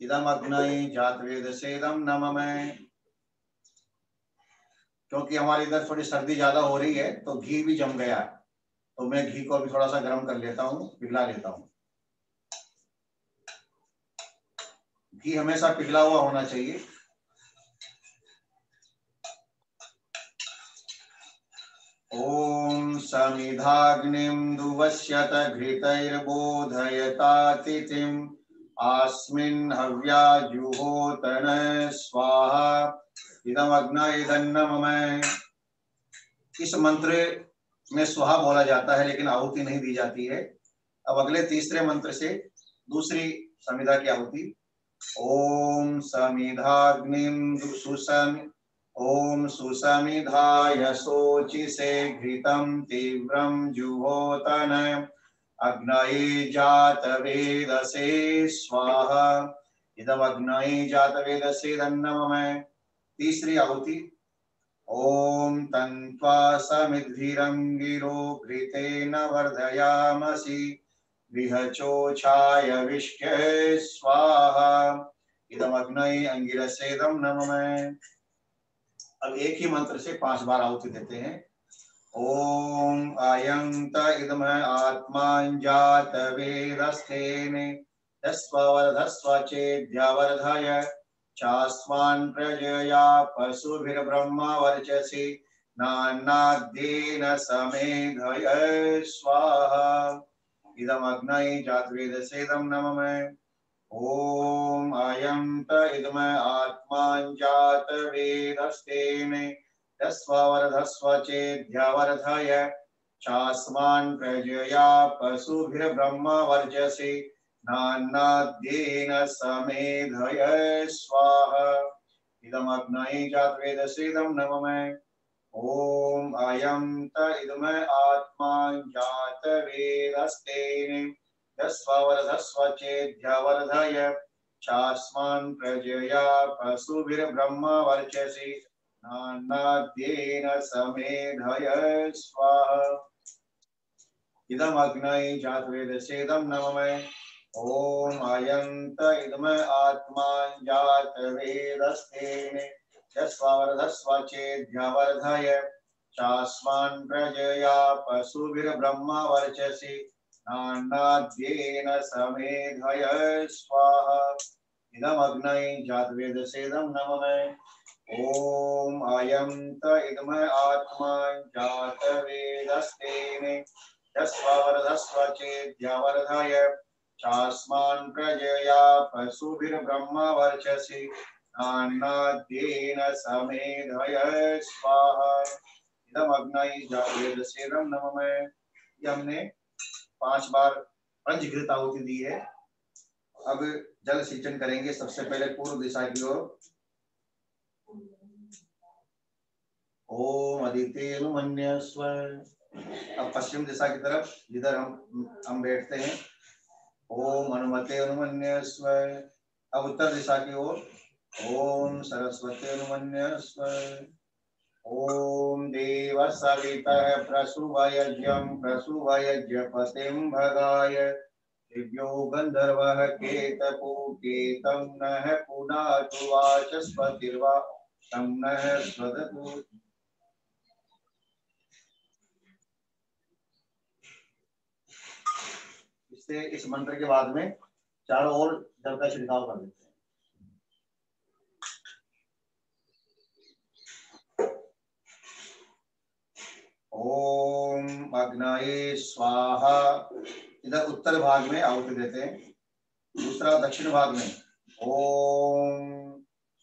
इदम अग्नये जात वेद से इदम नमः। क्योंकि हमारे इधर थोड़ी सर्दी ज्यादा हो रही है तो घी भी जम गया है, तो मैं घी को भी थोड़ा सा गर्म कर लेता हूँ, पिघला लेता हूँ। घी हमेशा पिघला हुआ होना चाहिए। ओम समिधाग्निं दुवश्यत घृतैर्बोधयता तिथिम् आस्मिन् हव्या जुहोतन स्वाहा इदमग्नये तन्नमः। इस मंत्र में स्वाहा बोला जाता है लेकिन आहुति नहीं दी जाती है। अब अगले तीसरे मंत्र से दूसरी समिधा की आहुति। ओम समिधाग्निं सुसमि ओम सुसमिधाय शोचिसे घृतं तीव्रं जुहोतन अग्नये जातवेदसे स्वाहा इदमग्नये जातवेदसे तन्नमः। तीसरी आहुति। ओम तन्त्वा समिद्भिरंगिरो घृतेन वर्धयामसि विहचोछाय विष्क्य स्वाहा इदमग्नये अंगिरसेदं नमः। अब एक ही मंत्र से 5 बार आहुति देते हैं। ओम अयंत इदम आत्मांजात वेदस्तेन दस्ववर्धस्व चेद्यवर्धय चास्वान् प्रजया पशुभिर्ब्रह्म वर्चसि नान्नाद्येन समेधय स्वाहा इदमग्नये जातवेदसेदं नमः। ओम अयंत इदम आत्मांजात वेदस्तेन दस्ववर्धस्व चेद्यवर्धय चास्मान् प्रजया पशुभिर्ब्रह्म वर्चसि नान्नाद्येन समेधय स्वाहा इदमग्नये जातवेदसेदं नमः। ओम अयंत इदम आत्मांजात वेदस्तेन दस्ववर्धस्व चेद्यवर्धय चास्मान् प्रजया पशुभिर्ब्रह्म वर्चसि नान्नाद्येन समेधय स्वाहा इदमग्नये जातवेदसेदं नमः। ओम अयंत इदम आत्मांजात वेदस्तेन दस्ववर्धस्व चेद्यवर्धय चास्मान् प्रजया पशुभिर्ब्रह्म वर्चसि नान्नाद्येन समेधय स्वाहा इदमग्नये जातवेदसेदं नमः। ओम अयंत इदम आत्मांजात वेदस्तेन दस्ववर्धस्व चेद्यवर्धय चास्मान् प्रजया पशुभिर्ब्रह्म वर्चसि नान्नाद्येन समेधय स्वाहा इदमग्नये जातवेदसेदं नमः। ये हमने 5 बार पंचघृत आहुति दी है। अब जल सिंचन करेंगे। सबसे पहले पूर्व दिशा की ओर। ओम अदितेनुमन्यस्व। अब पश्चिम दिशा की तरफ जिधर हम बैठते हैं। ओम अनुमते अनुमन्यस्व। अब उत्तर दिशा की ओर। ओम सरस्वती अनुमन्यस्व। ओम देव सवितः प्रसूवयज्ञं प्रसूवयज्ञपतिं भगाय दिव्यो गंधर्वः केतपुकेतं नः पुनातु वाचस्पतिर्वा तं नः स्वदतु। इससे इस मंत्र के बाद में चारों ओर जल का छिड़काव कर देते हैं। ओम अग्नये स्वाहा। इधर उत्तर भाग में आहुति देते हैं। दूसरा दक्षिण भाग में ओम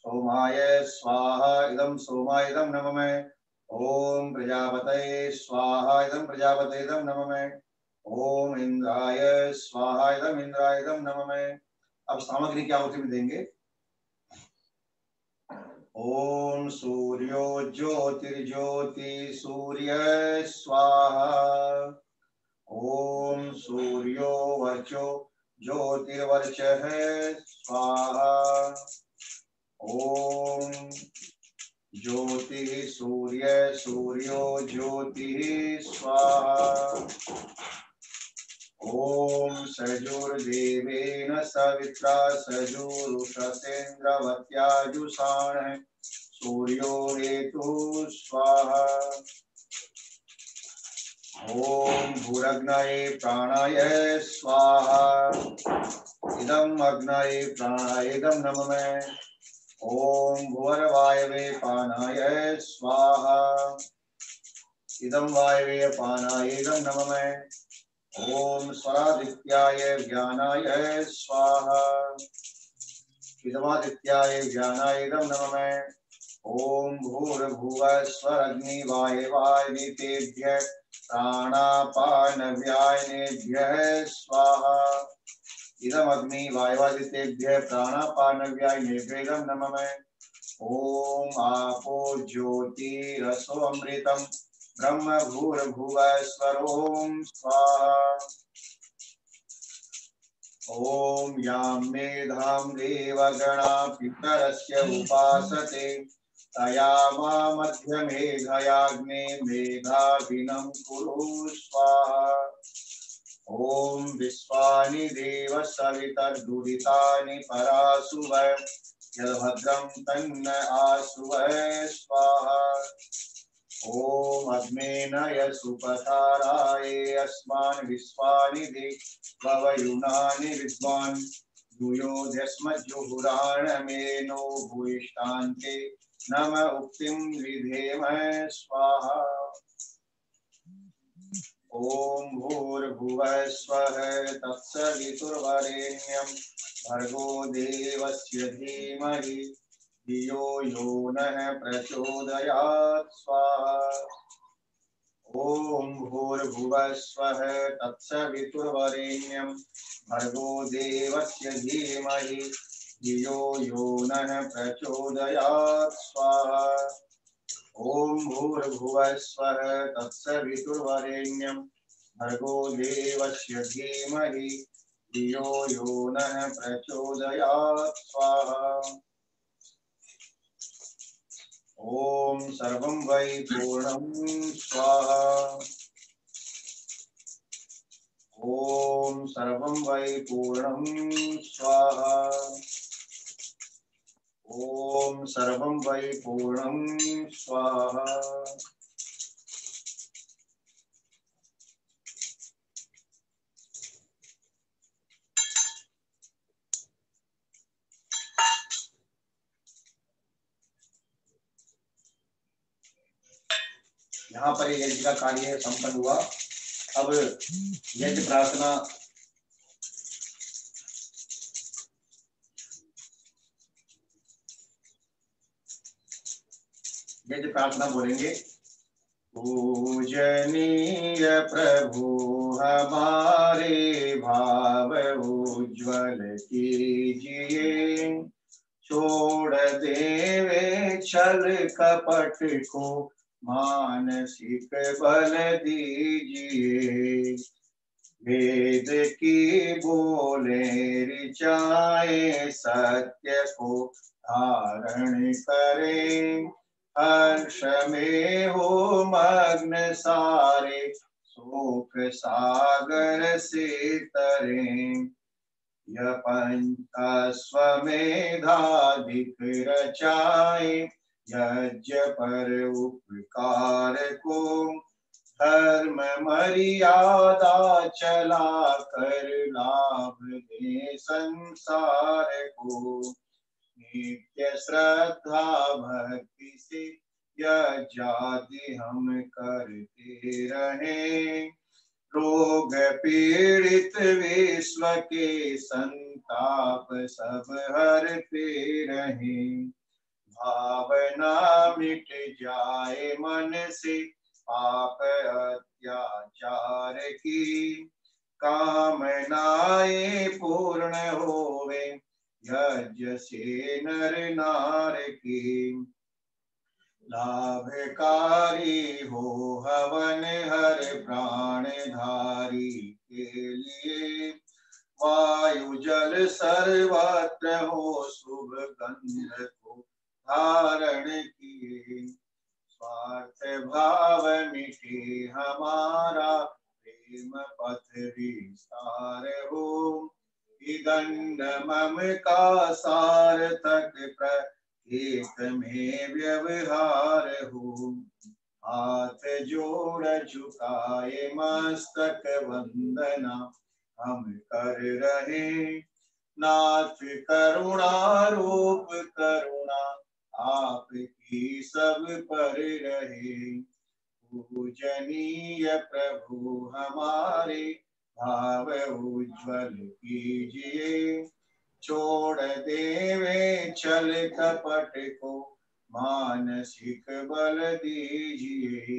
सोमाय स्वाहा इदं सोमायदं नमः। ओम प्रजापतये स्वाहा इदं प्रजापतेदं नमः। ओम इंद्राय स्वाहा इदं इंद्रायदं नमः। अब सामग्री की आहुति में देंगे। ओम सूर्यो ज्योतिर्ज्योति सूर्य स्वाहा। ओम सूर्यो वर्चो ज्योतिर्वर्चः स्वाहा। ओम ज्योति सूर्य सूर्यो ज्योति स्वाहा। ओम सजुर्देवेन सवित्रा सजुरुषसेन्द्रवत्याजुषाण सूर्यो हेतु स्वाहा। ओम भूरग्नये प्राणाय स्वाहा। इदम अग्नये प्राणाय इदम नमः। ओम भुवर्वायवे पानाय स्वाहा। इदम वायवे पानाय इदम नमः। ओम स्वरादित्याय ज्ञानाय स्वाहा। इदमादित्याय ज्ञानाय इदम नमः। ओम भूर्भुवः स्वः अग्निवायवायवेतेभ्यः प्राणापानव्यायनेभ्यः स्वाहा। इदम अग्नि वायवादितेभ्यः प्राणापानव्यायनेभ्यः इदम नमः। ओम आपो ज्योतिरसो अमृतम ब्रह्म भूर्भुवः स्वरोम स्वाहा। ओम यां मेधां देवगणा पितरस्य उपासते तया मा मध्यमेधयाग्ने मेधाविनं कुरु स्वाहा। ओम विश्वानि देव सवितर्दुरितानि परासुव यद्भद्रं तन्न आसुव स्वाहा। ओम अग्नेनय सुपथाराये अस्मान् विश्वानि देवयुनानि विद्वान् यूयोऽध्यस्मज्जुहुराणमेनो भूयिष्ठान्ते नम उक्तिं विधेम स्वाहा। ओम भूर्भुवः स्वः तत्सवितुर्वरेण्यं भर्गो देवस्य धीमहि धियो यो नः प्रचोदयात् स्वाहा। ओम भूर्भुवः स्वः तत्सवितुर्वरेण्यं भर्गो देवस्य धीमहि धियो यो नः प्रचोदयात् स्वाहा। ओम भूर्भुवः स्वः तत्सवितुर्वरेण्यं भर्गो देवस्य धीमहि धियो यो नः प्रचोदयात् स्वाहा। ओम सर्वं वै पूर्णं स्वाहा। ओम सर्वं वै पूर्णं स्वाहा। ओम सर्वं वै पूर्णं स्वाहा। यहाँ पर यज्ञ का कार्य संपन्न हुआ। अब यज्ञ प्रार्थना बोलेंगे। पूजनीय प्रभु हमारे भाव उज्ज्वल कीजिए, छोड़ देवे छल कपट को मानसिक बल दीजिए। वेद की बोले ऋचाए सत्य को धारण करें, हर्ष में हो मग्न सारे शोक सागर से तरें। यह पंचस्वमेधाधिक रचाए यज्ञ पर उपकार को, धर्म मर्यादा चला कर लाभ दे संसार को। नित्य श्रद्धा भक्ति से यज्ञादि हम करते रहे, रोग पीड़ित विश्व के संताप सब हरते रहे। भावना मिट जाए मन से पाप अत्याचार की, कामनाएं पूर्ण होवे यज्ञ से नर नार की। लाभकारी हो हवन हर प्राणधारी के लिए, वायु जल सर्वत्र हो शुभ गंध को धारण किए। स्वार्थ भाव मिटे हमारा प्रेम पथ विस्तार हो, दंड मम का सार्थक प्रत्येक में हाथ जोड़ झुकाए मस्तक वंदना हम कर रहे। नाथ करुणा रूप करुणा आपकी सब पर रहे। पूजनीय प्रभु हमारे भाव उज्जवल कीजिए। छोड़ देवे छल कपट को मानसिक बल दीजिए।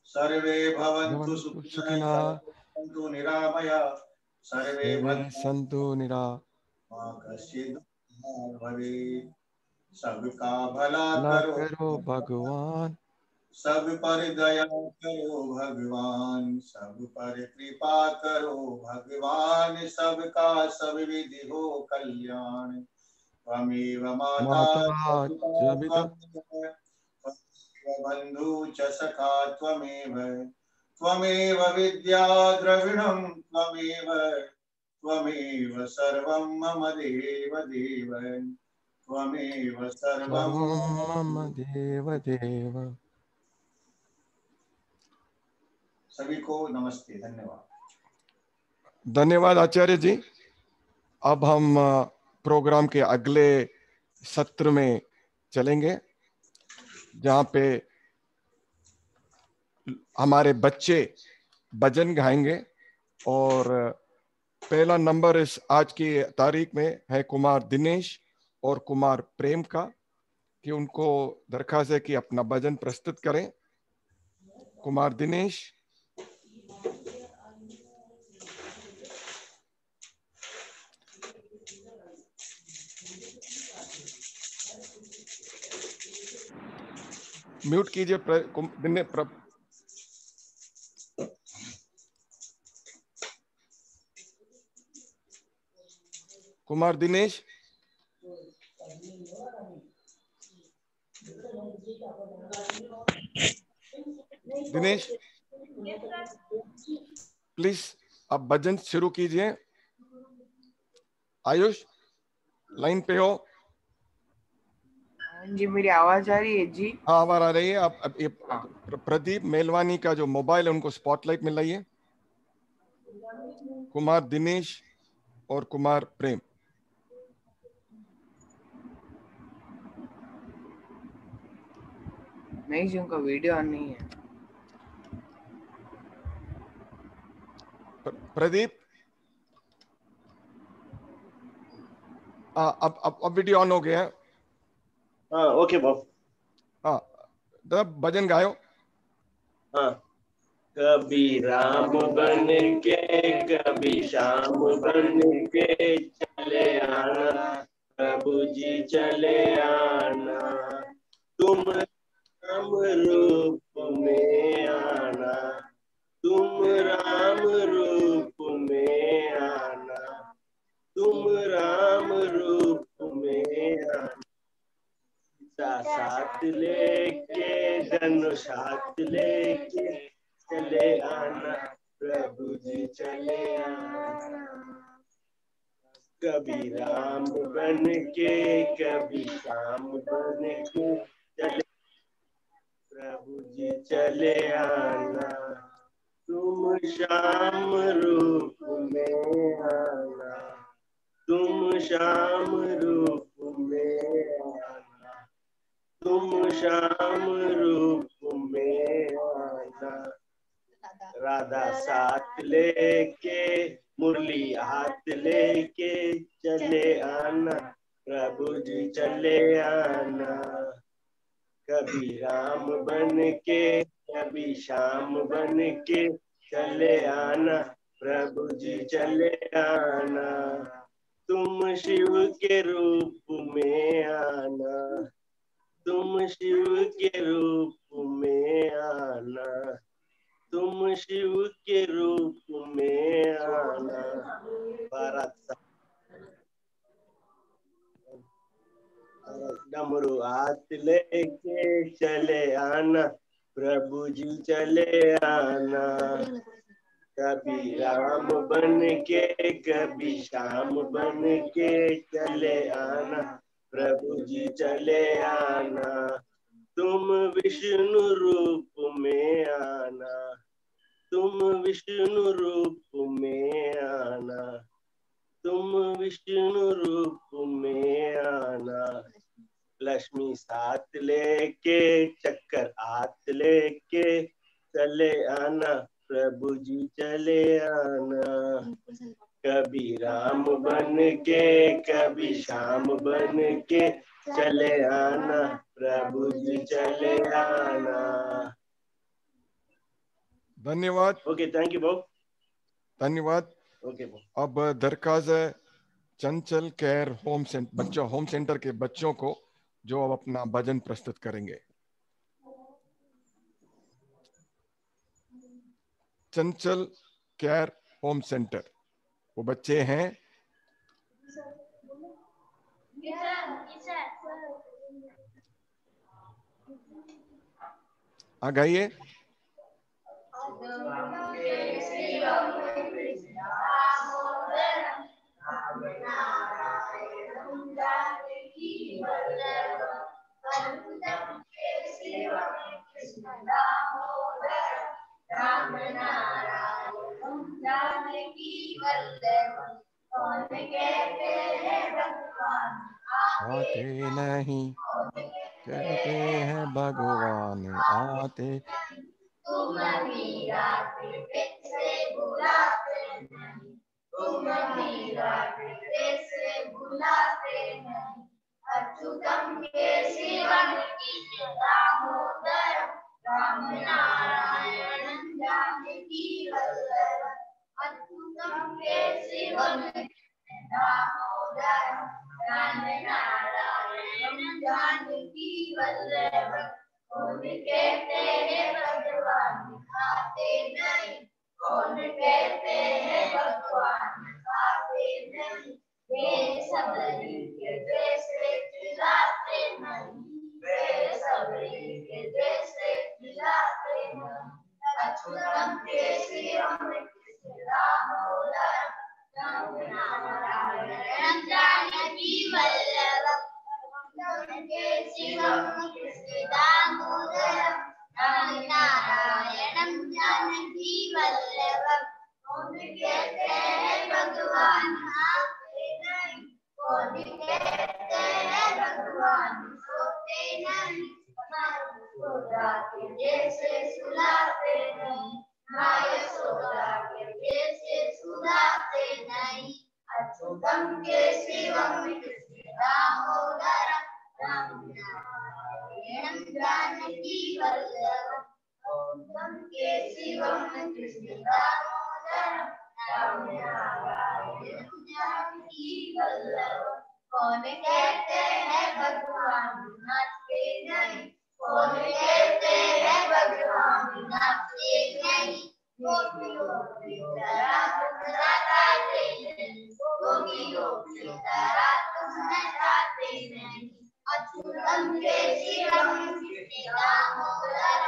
सर्वे भवन्तु सुखिनः सन्तु निरामया सर्वे सन्तु कश्चित् दुःखं भवेत्। सबका भला करो भगवान, सब पर दया करो भगवान। सब पर कृपा करो भगवान। सबका सब विधि हो कल्याण। त्वमेव माता च पिता त्वमेव बन्धु च सखा त्वमेव। त्वमेव विद्या द्रविणं त्वमेव सर्वं मम देव देव। त्वमेव सर्वं मम देव देव। सभी को नमस्ते, धन्यवाद। धन्यवाद आचार्य जी। अब हम प्रोग्राम के अगले सत्र में चलेंगे, जहाँ पे हमारे बच्चे भजन गाएंगे। और पहला नंबर इस आज की तारीख में है कुमार दिनेश और कुमार प्रेम का, कि उनको दरखास्त है कि अपना भजन प्रस्तुत करें। कुमार दिनेश। म्यूट कीजिए कुमार दिनेश। दिनेश प्लीज आप भजन शुरू कीजिए। आयुष लाइन पे हो? जी मेरी आवाज आ रही है जी? हाँ आवाज आ रही है। आप ये प्रदीप मेलवानी का जो मोबाइल है उनको स्पॉटलाइट मिल रही है। कुमार दिनेश और कुमार प्रेम। नहीं जी, उनका वीडियो ऑन नहीं है। प्रदीप अब वीडियो ऑन हो गया है। हाँ ओके बाप। हाँ तब भजन गायो। हाँ। कभी राम बन के कभी श्याम बन के चले आना प्रभु जी चले आना। तुम राम रूप में आना, तुम राम रूप में आना, तुम राम रूप में आना। साथ लेके धनुष साथ लेके चले आना प्रभु जी चले आना। कभी राम बन के कभी श्याम बन के चले प्रभु जी चले आना। तुम श्याम रूप में आना, तुम श्याम रूप में आना, तुम श्याम रूप में आना। राधा साथ लेके मुरली हाथ लेके चले आना प्रभु जी चले आना। कभी राम बन के कभी श्याम बन के चले आना प्रभु जी चले आना। तुम शिव के रूप में आना, तुम शिव के रूप में आना, तुम शिव के रूप में आना। भारत डमरू हाथ लेके चले आना प्रभु जी चले आना। कभी राम बन के कभी श्याम बन के चले आना प्रभु जी चले आना। तुम विष्णु रूप में आना, तुम विष्णु रूप में आना, तुम विष्णु रूप में आना। लक्ष्मी साथ लेके चक्कर हाथ लेके चले आना, प्रभु जी चले आना। कभी राम बन के कभी श्याम बन के चले आना, प्रभु जी चले आना। धन्यवाद। ओके, थैंक यू भाऊ। धन्यवाद। ओके भाऊ। अब दरखास्त है चंचल केयर होम सेंटर के बच्चों को, जो अब अपना भजन प्रस्तुत करेंगे। चंचल केयर होम सेंटर, वो बच्चे हैं। आ गाइए। आते नहीं कहते हैं भगवान आते, तुम मीरा से बुलाते नहीं, तुम मीरा से बुलाते नहीं। अच्युतम के शिवम दामोदर, राम नारायण जानकी वल्लभ। अच्युतम के शिवम दामोदर, राम नारायण जानकी वल्लभ। कौन कहते हैं भगवान आते नहीं, कौन कहते हैं भगवान आते नहीं। वे सबरी के जैसे खिलाते नहीं, वे सबरी के जैसे खिलाते नहीं। अच्युतम के शिवम दामोदर, राम नारायण जानकी वल्लभ। के शिवम दामोदर, राम नारायण जानकी वल्लभ। कौन कहते हैं भगवान आते नहीं, कौन कहते हैं भगवान सोते नहीं। यशोदा के जैसे सुलाते नहीं, माँ यशोदा के जैसे सुलाते नहीं। अच्युतम के शिवम दामोदर, राम नारायण जानकी वल्लभ। अच्युतम के शिवम दामोदर, राम नारायण जानकी वल्लभ। कौन कहते हैं भगवान नाचते नहीं, कौन कहते हैं भगवान नाचते नहीं। गोपियों की तरह तुम नचाते नहीं, गोपियों की तरह तुम नचाते नहीं। अच्युतम के शिवम दामोदर,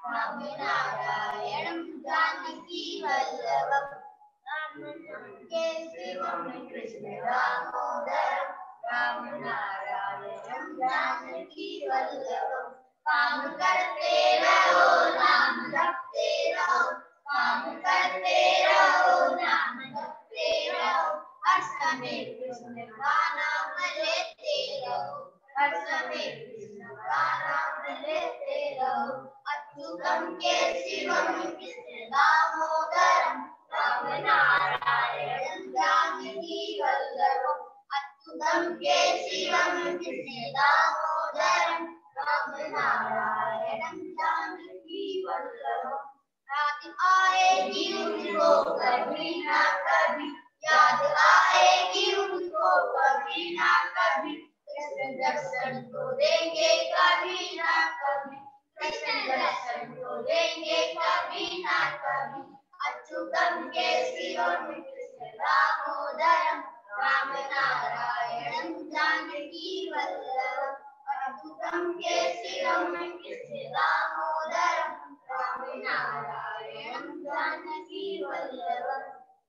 राम नारायण जानकी वल्लभ। के शिवम कृष्ण दामोदर, राम नारायण जानकी वल्लभ। काम करते रहो नाम जपते रहो, काम करते रहो नाम जपते रहो। हर समय कृष्ण का नाम लेते रहो, हर समय कृष्ण का नाम लेते रहो। अच्युतम के शिवम कृष्ण दामोदर, राम नारायण जानकी वल्लभ। अच्युतम के शिवम कृष्ण दामोदर, राम नारायण जानकी वल्लभ। याद आएगी उनको कभी ना कभी, याद आएगी उनको कभी ना कभी। कृष्ण दर्शन तो देंगे कभी ना कभी, कृष्ण दर्शन तो देंगे कभी ना कभी। अच्युतम के शिवम कृष्ण दामोदर, राम नारायण जानकी वल्लभ। अच्युतम के शिवम कृष्ण दामोदर, राम नारायण जानकी वल्लभ।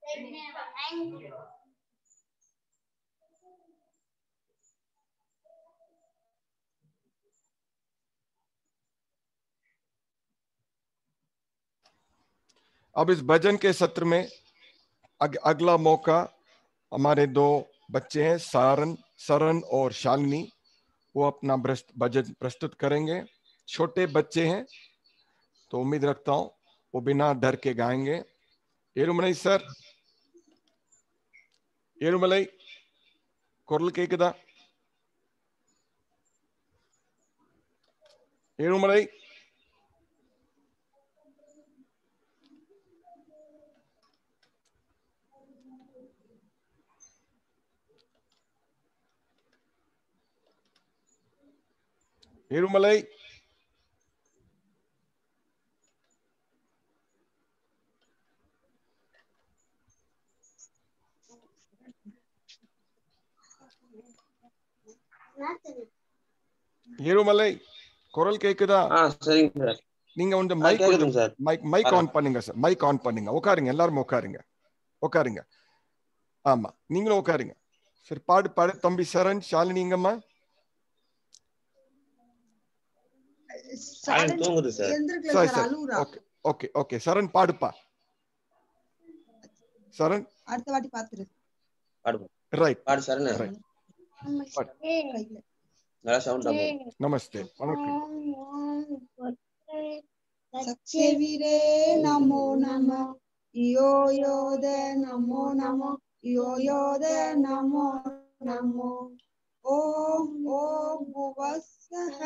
Thank you. अब इस भजन के सत्र में अगला मौका हमारे दो बच्चे हैं, सरन और शालिनी, वो अपना भजन प्रस्तुत करेंगे। छोटे बच्चे हैं तो उम्मीद रखता हूं वो बिना डर के गाएंगे। एरुमलई सर, एरुमलई कुरल केकुदा? एरुमलई एरुमलई एरुमलई குரல் கேக்குதா? சரிங்க சார். நீங்க வந்து மைக் கேக்குதுங்க சார். மைக் ஆன் பண்ணுங்க சார். மைக் ஆன் பண்ணுங்க. உட்காருங்க, எல்லாரும் உட்காருங்க, உட்காருங்க. ஆமா, நீங்களும் உட்காருங்க. சரி, பாடு பாடு தம்பி சரண். ஷாலினிங்கம்மா தூங்குது சார். சரி சரி, ஓகே ஓகே ஓகே. சரண் பாடுப்பா. சரண் அடுத்த வாட்டி பாத்துரு. பாடு. ரைட் பாடு சரண். ரைட். நல்லா சவுண்டா போடு. நமஸ்தே, வணக்கம். சக்சேவிரே நமோ நமோ யோ யோத நமோ நமோ யோ யோத நமோ நமோ ஓம் ஓம் புவஸ்ஸஹ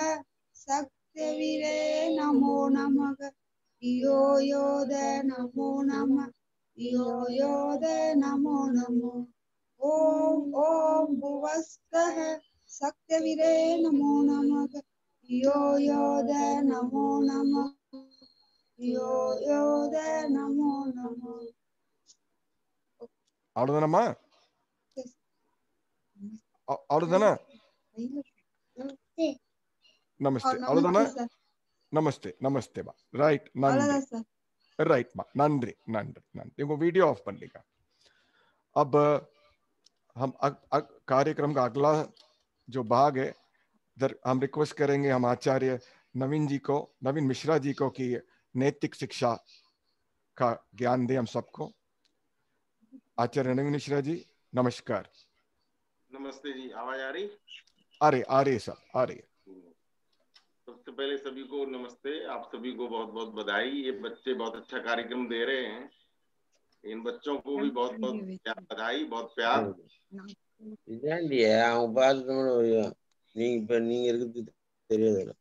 சக்சேவிரே நமோ நமக யோ யோத நமோ நம யோ யோத நமோ நமோ ஓம் ஓம் புவஸ்ஸஹ சக்சேவிரே நமோ நமக யோ யோத நமோ நம யோ யோத நமோ நமோ. அவ்வளவுதானம்மா? அவ்வளவுதானே? நமஸ்தே, அவ்வளவுதானே? நமஸ்தே நமஸ்தேமா. ரைட், நன்றி. ரைட்மா, நன்றி நன்றி நன்றி. उनको वीडियो ऑफ कर लेगा। अब हम कार्यक्रम का अगला जो भाग है, हम रिक्वेस्ट करेंगे हम आचार्य नवीन जी को, नवीन मिश्रा जी को, कि नैतिक शिक्षा का ज्ञान दे हम सबको। आचार्य नवीन मिश्रा जी, नमस्कार। नमस्ते जी, आवाज आ रही? आ रही सर, आ रही है। सबसे पहले सभी को नमस्ते। आप सभी को बहुत बहुत बधाई। ये बच्चे बहुत अच्छा कार्यक्रम दे रहे हैं। इन बच्चों को भी बहुत बहुत बधाई, बहुत प्यार। இதாண்டி அவங்க பார்த்து நீங்க இருக்குது தெரியாது.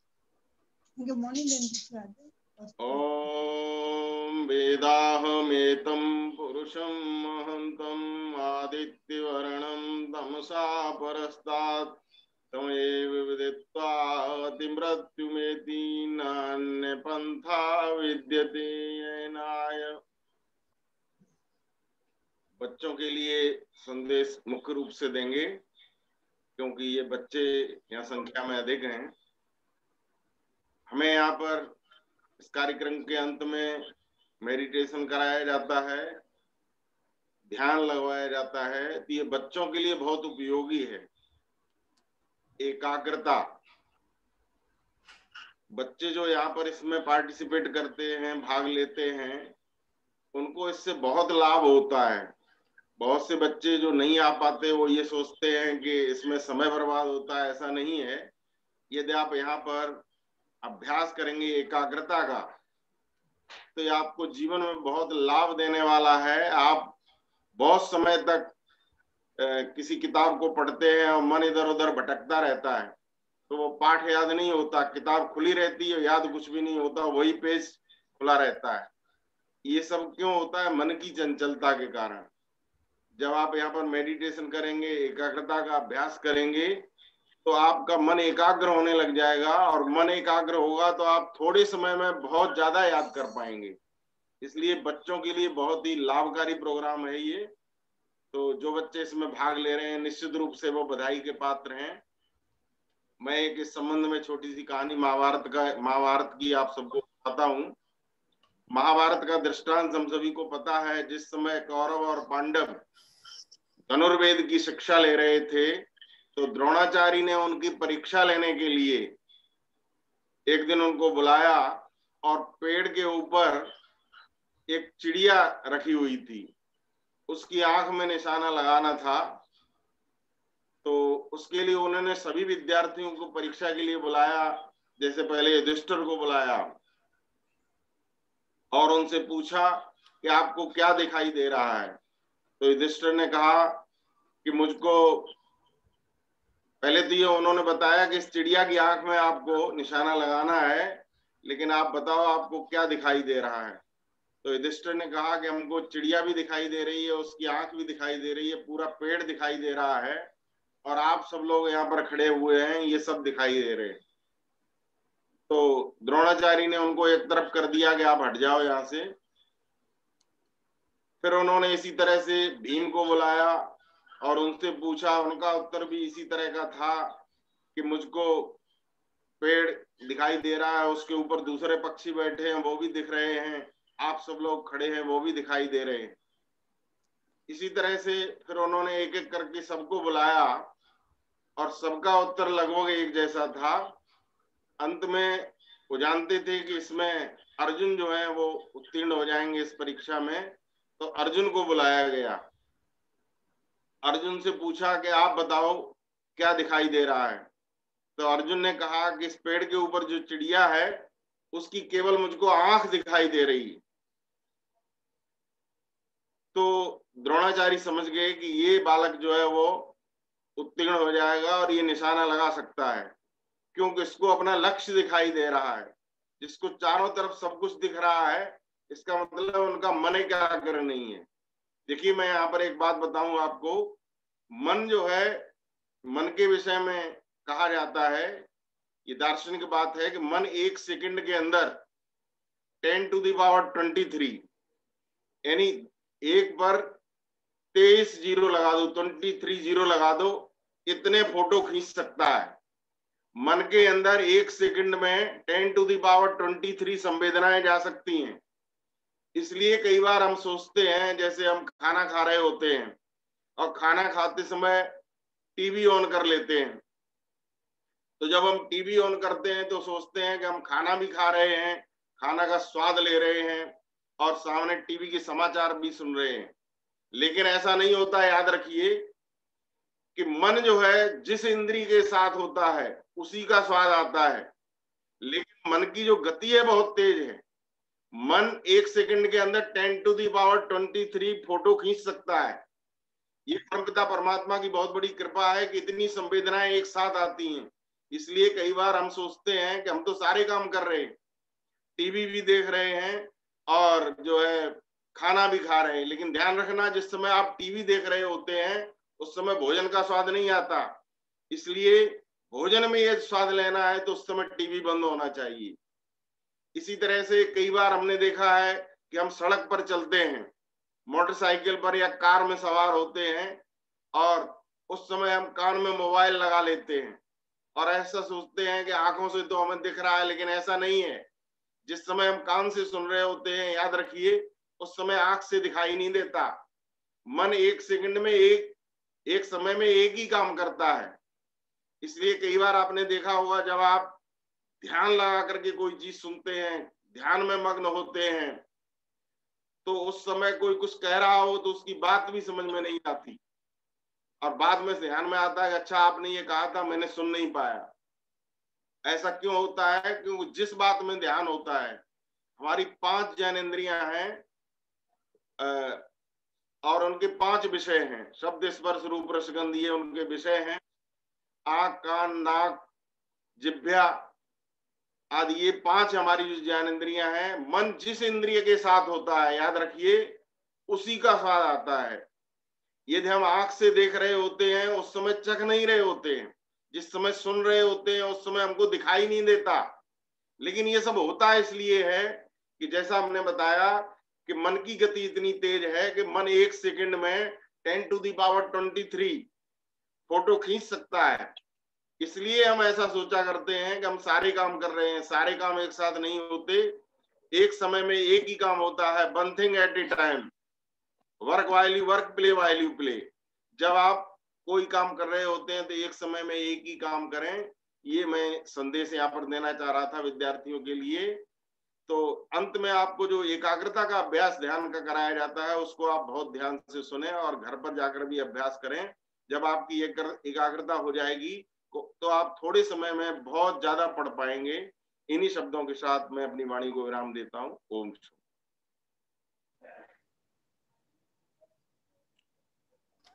ओम वेदाहमेतं पुरुषं महन्तं आदित्यवर्णं तमसा परस्तात् तमेव विदित्वा अतिमृत्युमेति नान्यपन्था विद्यते येनाय। बच्चों के लिए संदेश मुख्य रूप से देंगे, क्योंकि ये बच्चे यहाँ संख्या में अधिक हैं। हमें यहाँ पर इस कार्यक्रम के अंत में मेडिटेशन कराया जाता है, ध्यान लगवाया जाता है। तो ये बच्चों के लिए बहुत उपयोगी है। एकाग्रता, बच्चे जो यहाँ पर इसमें पार्टिसिपेट करते हैं, भाग लेते हैं, उनको इससे बहुत लाभ होता है। बहुत से बच्चे जो नहीं आ पाते वो ये सोचते हैं कि इसमें समय बर्बाद होता है। ऐसा नहीं है। यदि आप यहाँ पर अभ्यास करेंगे एकाग्रता का, तो ये आपको जीवन में बहुत लाभ देने वाला है। आप बहुत समय तक किसी किताब को पढ़ते हैं और मन इधर उधर भटकता रहता है, तो वो पाठ याद नहीं होता। किताब खुली रहती है, याद कुछ भी नहीं होता, वही पेज खुला रहता है। ये सब क्यों होता है? मन की चंचलता के कारण। जब आप यहाँ पर मेडिटेशन करेंगे, एकाग्रता का अभ्यास करेंगे, तो आपका मन एकाग्र होने लग जाएगा, और मन एकाग्र होगा तो आप थोड़े समय में बहुत ज्यादा याद कर पाएंगे। इसलिए बच्चों के लिए बहुत ही लाभकारी प्रोग्राम है ये। तो जो बच्चे इसमें भाग ले रहे हैं, निश्चित रूप से वो बधाई के पात्र हैं। मैं एक इस संबंध में छोटी सी कहानी महाभारत की आप सबको बताता हूँ। महाभारत का दृष्टांत हम सभी को पता है। जिस समय कौरव और पांडव धनुर्वेद की शिक्षा ले रहे थे, तो द्रोणाचार्य ने उनकी परीक्षा लेने के लिए एक दिन उनको बुलाया और पेड़ के ऊपर एक चिड़िया रखी हुई थी, उसकी आंख में निशाना लगाना था। तो उसके लिए उन्होंने सभी विद्यार्थियों को परीक्षा के लिए बुलाया। जैसे पहले युधिष्ठिर को बुलाया और उनसे पूछा कि आपको क्या दिखाई दे रहा है। तो युधिष्ठिर ने कहा कि मुझको, पहले तो ये उन्होंने बताया कि इस चिड़िया की आंख में आपको निशाना लगाना है, लेकिन आप बताओ आपको क्या दिखाई दे रहा है। तो युधिष्ठिर ने कहा कि हमको चिड़िया भी दिखाई दे रही है, उसकी आंख भी दिखाई दे रही है, पूरा पेड़ दिखाई दे रहा है, और आप सब लोग यहाँ पर खड़े हुए हैं, ये सब दिखाई दे रहे हैं। तो द्रोणाचार्य ने उनको एक तरफ कर दिया कि आप हट जाओ यहाँ से। फिर उन्होंने इसी तरह से भीम को बुलाया और उनसे पूछा, उनका उत्तर भी इसी तरह का था कि मुझको पेड़ दिखाई दे रहा है, उसके ऊपर दूसरे पक्षी बैठे हैं वो भी दिख रहे हैं, आप सब लोग खड़े हैं वो भी दिखाई दे रहे हैं। इसी तरह से फिर उन्होंने एक एक करके सबको बुलाया और सबका उत्तर लगभग एक जैसा था। अंत में वो जानते थे कि इसमें अर्जुन जो है वो उत्तीर्ण हो जाएंगे इस परीक्षा में, तो अर्जुन को बुलाया गया। अर्जुन से पूछा कि आप बताओ क्या दिखाई दे रहा है। तो अर्जुन ने कहा कि इस पेड़ के ऊपर जो चिड़िया है उसकी केवल मुझको आंख दिखाई दे रही है। तो द्रोणाचार्य समझ गए कि ये बालक जो है वो उत्तीर्ण हो जाएगा और ये निशाना लगा सकता है, क्योंकि इसको अपना लक्ष्य दिखाई दे रहा है। जिसको चारों तरफ सब कुछ दिख रहा है, इसका मतलब उनका मन एकाग्र नहीं है। देखिए, मैं यहाँ पर एक बात बताऊं आपको, मन जो है, मन के विषय में कहा जाता है, ये दार्शनिक बात है कि मन एक सेकंड के अंदर 10⁻23 यानी एक पर 23 जीरो लगा दो, 23 जीरो लगा दो, इतने फोटो खींच सकता है। मन के अंदर एक सेकंड में 10⁻23 संवेदनाएं जा सकती हैं। इसलिए कई बार हम सोचते हैं, जैसे हम खाना खा रहे होते हैं और खाना खाते समय टीवी ऑन कर लेते हैं, तो जब हम टीवी ऑन करते हैं तो सोचते हैं कि हम खाना भी खा रहे हैं, खाना का स्वाद ले रहे हैं और सामने टीवी के समाचार भी सुन रहे हैं। लेकिन ऐसा नहीं होता। याद रखिए कि मन जो है जिस इंद्री के साथ होता है उसी का स्वाद आता है, लेकिन मन की जो गति है बहुत तेज है। मन एक सेकंड के अंदर 10⁻23 फोटो खींच सकता है। ये परमपिता परमात्मा की बहुत बड़ी कृपा है कि इतनी संवेदनाएं एक साथ आती हैं। इसलिए कई बार हम सोचते हैं कि हम तो सारे काम कर रहे हैं, टीवी भी देख रहे हैं और जो है खाना भी खा रहे हैं, लेकिन ध्यान रखना, जिस समय आप टीवी देख रहे होते हैं उस समय भोजन का स्वाद नहीं आता। इसलिए भोजन में यदि स्वाद लेना है तो उस समय टीवी बंद होना चाहिए। इसी तरह से कई बार हमने देखा है कि हम सड़क पर चलते हैं, मोटरसाइकिल पर या कार में सवार होते हैं और उस समय हम कान में मोबाइल लगा लेते हैं और ऐसा सोचते हैं कि आंखों से तो हमें दिख रहा है, लेकिन ऐसा नहीं है। जिस समय हम कान से सुन रहे होते हैं, याद रखिए, उस समय आंख से दिखाई नहीं देता। मन एक सेकंड में एक समय में एक ही काम करता है। इसलिए कई बार आपने देखा होगा, जब आप ध्यान लगा करके कोई चीज सुनते हैं, ध्यान में मग्न होते हैं, तो उस समय कोई कुछ कह रहा हो तो उसकी बात भी समझ में नहीं आती और बाद में ध्यान में आता है कि अच्छा आपने ये कहा था, मैंने सुन नहीं पाया। ऐसा क्यों होता है? क्योंकि जिस बात में ध्यान होता है, हमारी 5 ज्ञानेंद्रियां हैं और उनके 5 विषय हैं। शब्द, स्पर्श, रूप, रसगंध, ये उनके विषय हैं। आंख, कान, नाक, जिह्वा आदि, ये 5 हमारी जो ज्ञानेंद्रियां हैं। मन जिस इंद्रिय के साथ होता है, याद रखिए, उसी का स्वाद आता है। यदि हम आंख से देख रहे होते हैं उस समय चख नहीं रहे होते हैं, जिस समय सुन रहे होते हैं उस समय हमको दिखाई नहीं देता। लेकिन ये सब होता इसलिए है कि जैसा हमने बताया कि मन की गति इतनी तेज है कि मन एक सेकंड में 10⁻23 फोटो खींच सकता है। इसलिए हम ऐसा सोचा करते हैं कि हम सारे काम कर रहे हैं। सारे काम एक साथ नहीं होते, एक समय में एक ही काम होता है। One thing at A time, work while you work, play while you play. जब आप कोई काम कर रहे होते हैं तो एक समय में एक ही काम करें। ये मैं संदेश यहाँ पर देना चाह रहा था विद्यार्थियों के लिए। तो अंत में आपको जो एकाग्रता का अभ्यास ध्यान का कराया जाता है उसको आप बहुत ध्यान से सुने और घर पर जाकर भी अभ्यास करें। जब आपकी एकाग्रता हो जाएगी तो आप थोड़े समय में बहुत ज्यादा पढ़ पाएंगे। इन्हीं शब्दों के साथ मैं अपनी वाणी को विराम देता हूँ। ओम शांति।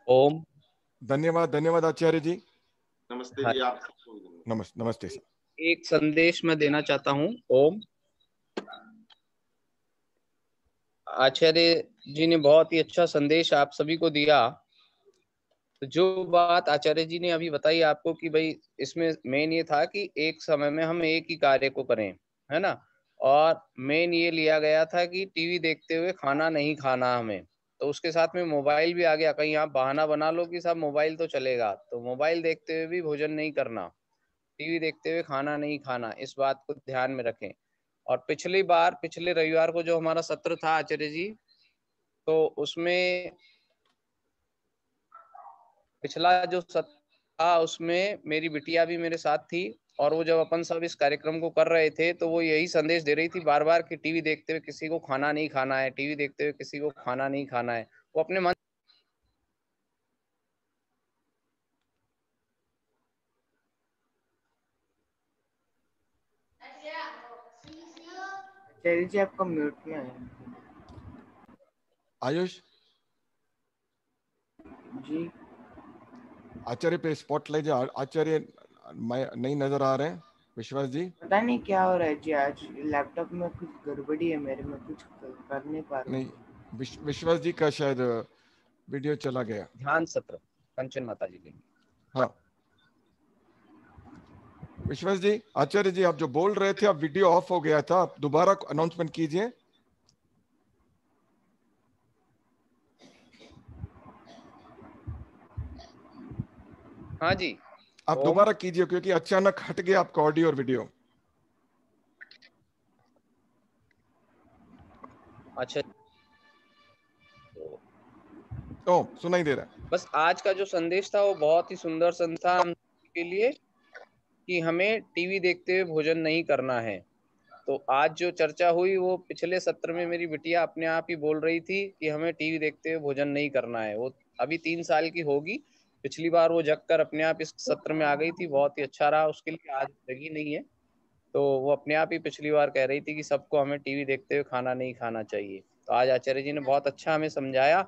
ओम। धन्यवाद, धन्यवाद आचार्य जी। नमस्ते जी, आप सबको नमस्ते सर। एक संदेश मैं देना चाहता हूँ। ओम। आचार्य जी ने बहुत ही अच्छा संदेश आप सभी को दिया। तो जो बात आचार्य जी ने अभी बताई आपको कि भाई इसमें मेन ये था कि एक समय में हम एक ही कार्य को करें, है ना। और मेन ये लिया गया था कि टीवी देखते हुए खाना नहीं खाना हमें। तो उसके साथ में मोबाइल भी आ गया। कहीं आप बहाना बना लो कि साहब मोबाइल तो चलेगा, तो मोबाइल देखते हुए भी भोजन नहीं करना, टीवी देखते हुए खाना नहीं खाना, इस बात को ध्यान में रखें। और पिछले रविवार को जो हमारा सत्र था आचार्य जी, तो उसमें पिछला जो सत्र था उसमें मेरी बिटिया भी मेरे साथ थी। और वो जब अपन सब इस कार्यक्रम को कर रहे थे तो वो यही संदेश दे रही थी बार बार कि टीवी देखते हुए किसी को खाना नहीं खाना है, टीवी देखते हुए किसी को खाना नहीं खाना है। वो अपने मन आचार्य जी आपका म्यूट में है। आयुष जी आचार्य पे स्पॉटलाइट, आचार्य नहीं नजर आ रहे हैं। विश्वास जी पता नहीं क्या हो रहा है जी, आज लैपटॉप में कुछ गड़बड़ी है, मेरे में कुछ कर नहीं पा रहा। नहीं, विश्वास जी का शायद वीडियो चला गया। ध्यान सत्र कंचन माता जी के। हाँ विश्वास जी, आचार्य जी आप जो बोल रहे थे, आप वीडियो ऑफ हो गया था, आप दोबारा अनाउंसमेंट कीजिए। हाँ जी, आप दोबारा कीजिए क्योंकि अचानक हट गया आपका ऑडियो और वीडियो। अच्छा, ओ सुनाई दे रहा है। बस आज का जो संदेश था वो बहुत ही सुंदर संदेश था हम के लिए कि हमें टीवी देखते हुए भोजन नहीं करना है। तो आज जो चर्चा हुई वो पिछले सत्र में मेरी बिटिया अपने आप ही बोल रही थी कि हमें टीवी देखते हुए भोजन नहीं करना है। वो अभी 3 साल की होगी। पिछली बार वो जगकर अपने आप इस सत्र में आ गई थी, बहुत ही अच्छा रहा उसके लिए। आज जगी नहीं है तो वो अपने आप ही पिछली बार कह रही थी कि सबको हमें टीवी देखते हुए खाना नहीं खाना चाहिए। तो आज आचार्य जी ने बहुत अच्छा हमें समझाया।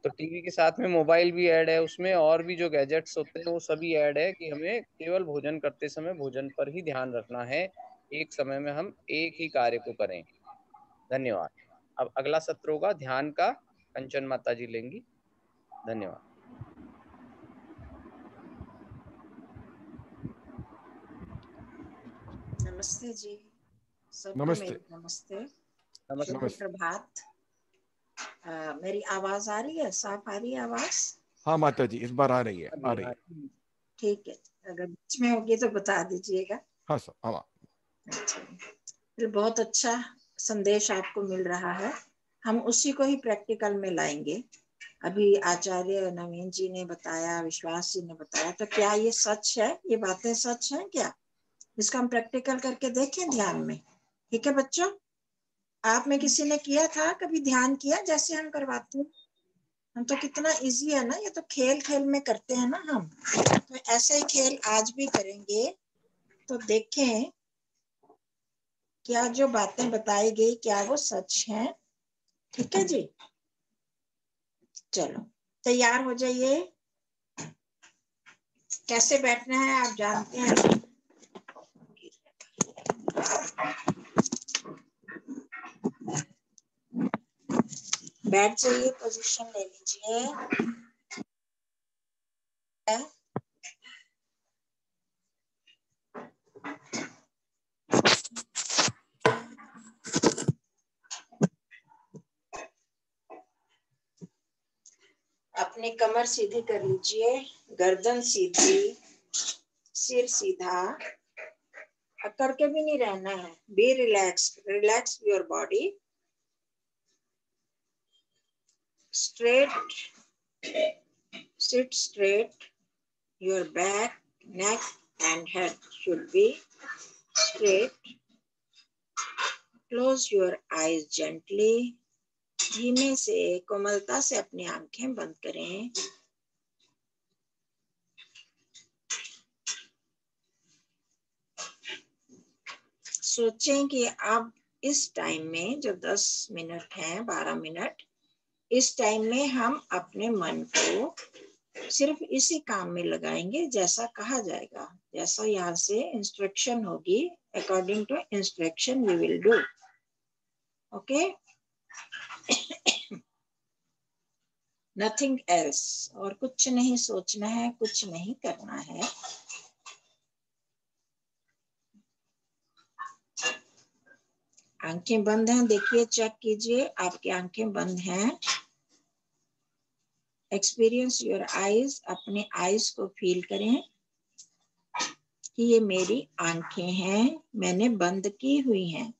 तो टीवी के साथ में मोबाइल भी ऐड है उसमें, और भी जो गैजेट्स होते हैं वो सभी ऐड है कि हमें केवल भोजन करते समय भोजन पर ही ध्यान रखना है। एक समय में हम एक ही कार्य को करें। धन्यवाद। अब अगला सत्र होगा ध्यान का, कंचन माता जी लेंगी। धन्यवाद। नमस्ते जी, सबको नमस्ते। मेरी नमस्ते, नमस्ते। शुभ प्रभात। मेरी आवाज आ रही है? साफ आ रही है आवाज? हाँ माता जी, इस बार आ रही है, आ रही है। ठीक है, अगर बीच में होगी तो बता दीजिएगा। हाँ सर, हाँ। अच्छा, फिर बहुत अच्छा संदेश आपको मिल रहा है, हम उसी को ही प्रैक्टिकल में लाएंगे। अभी आचार्य नवीन जी ने बताया, विश्वास जी ने बताया, तो क्या ये सच है? ये बातें सच हैं क्या? इसका हम प्रैक्टिकल करके देखें ध्यान में। ठीक है बच्चों, आप में किसी ने किया था कभी ध्यान किया जैसे हम करवाते हैं? हम तो कितना इजी है ना, ये तो खेल खेल में करते हैं ना हम, तो ऐसे ही खेल आज भी करेंगे। तो देखें क्या जो बातें बताई गई क्या वो सच हैं। ठीक है जी, चलो तैयार हो जाइए। कैसे बैठना है आप जानते हैं। बैठ जाइए, पोजीशन ले लीजिए। अपनी कमर सीधी कर लीजिए, गर्दन सीधी, सिर सीधा, अकड़ के भी नहीं रहना है। Be relax, relax your body. Straight, sit straight. Your back, neck and head should be straight. Close your eyes gently, धीमे से कोमलता से अपनी आंखें बंद करें। सोचें कि अब इस टाइम में जो 10 मिनट है, 12 मिनट, इस टाइम में हम अपने मन को सिर्फ इसी काम में लगाएंगे जैसा कहा जाएगा, जैसा यहाँ से इंस्ट्रक्शन होगी, according to instruction we will do. Okay, nothing else, और कुछ नहीं सोचना है, कुछ नहीं करना है। आंखें बंद हैं, देखिए, चेक कीजिए आपकी आंखें बंद हैं। एक्सपीरियंस योर आईज, अपने आईज को फील करें कि ये मेरी आंखें हैं, मैंने बंद की हुई हैं।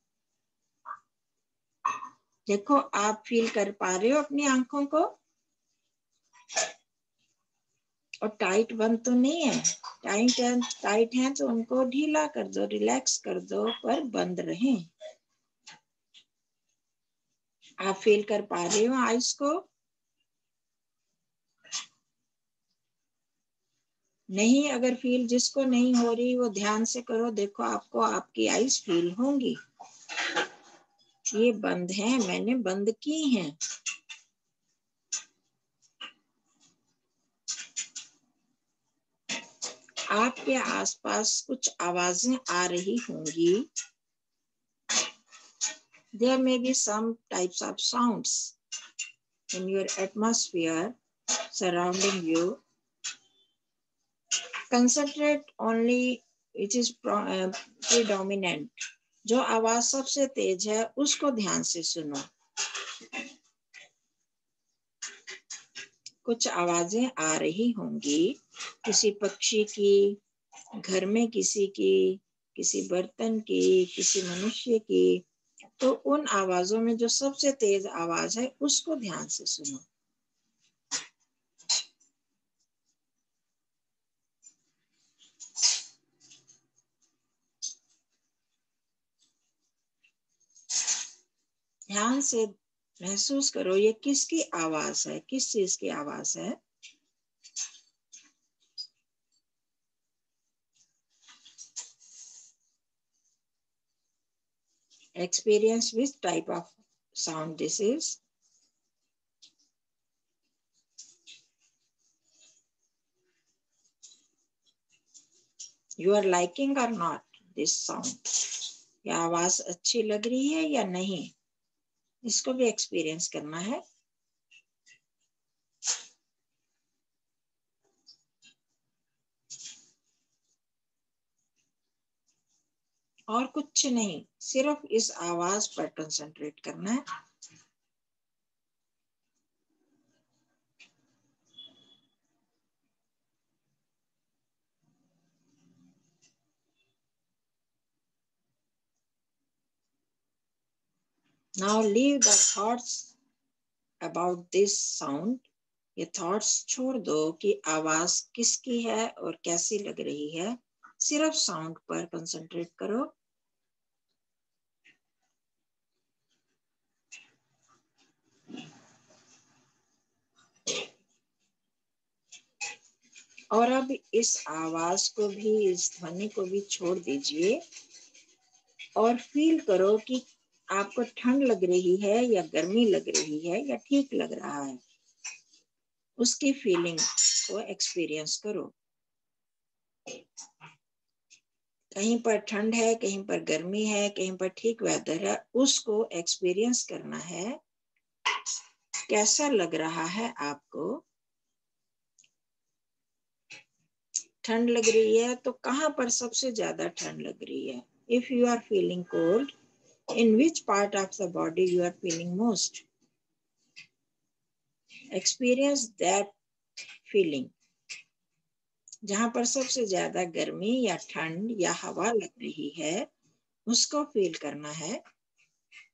देखो, आप फील कर पा रहे हो अपनी आंखों को, और टाइट बंद तो नहीं है। टाइट है तो उनको ढीला कर दो, रिलैक्स कर दो, पर बंद रहें। आप फील कर पा रहे हो आईज को? नहीं, अगर फील जिसको नहीं हो रही वो ध्यान से करो, देखो आपको आपकी आईज फील होंगी। ये बंद है, मैंने बंद की हैं। आपके आसपास कुछ आवाजें आ रही होंगी। There may be some types of sounds in your atmosphere surrounding you. Concentrate only which is predominant. जो आवाज सबसे तेज है उसको ध्यान से सुनो। कुछ आवाजें आ रही होंगी, किसी पक्षी की, घर में किसी की, किसी बर्तन की, किसी मनुष्य की। तो उन आवाजों में जो सबसे तेज आवाज है उसको ध्यान से सुनो। ध्यान से महसूस करो ये किसकी आवाज है, किस चीज की आवाज है। Experience which type of sound this is. You are liking or not this sound. ये आवाज अच्छी लग रही है या नहीं, इसको भी एक्सपीरियंस करना है। और कुछ नहीं, सिर्फ इस आवाज पर कंसंट्रेट करना है। Now leave the thoughts about this sound. ये थॉट्स छोड़ दो कि आवाज किसकी है और कैसी लग रही है। सिर्फ साउंड पर कंसंट्रेट करो। और अब इस आवाज को भी, इस ध्वनि को भी छोड़ दीजिए और फील करो कि आपको ठंड लग रही है या गर्मी लग रही है या ठीक लग रहा है। उसकी फीलिंग को एक्सपीरियंस करो। कहीं पर ठंड है, कहीं पर गर्मी है, कहीं पर ठीक वेदर है, उसको एक्सपीरियंस करना है। कैसा लग रहा है आपको? ठंड लग रही है तो कहाँ पर सबसे ज्यादा ठंड लग रही है? If you are feeling cold, in which part of the body you are feeling most? Experience that feeling. जहाँ पर सबसे ज्यादा गर्मी या ठंड या हवा लग रही है उसको फील करना है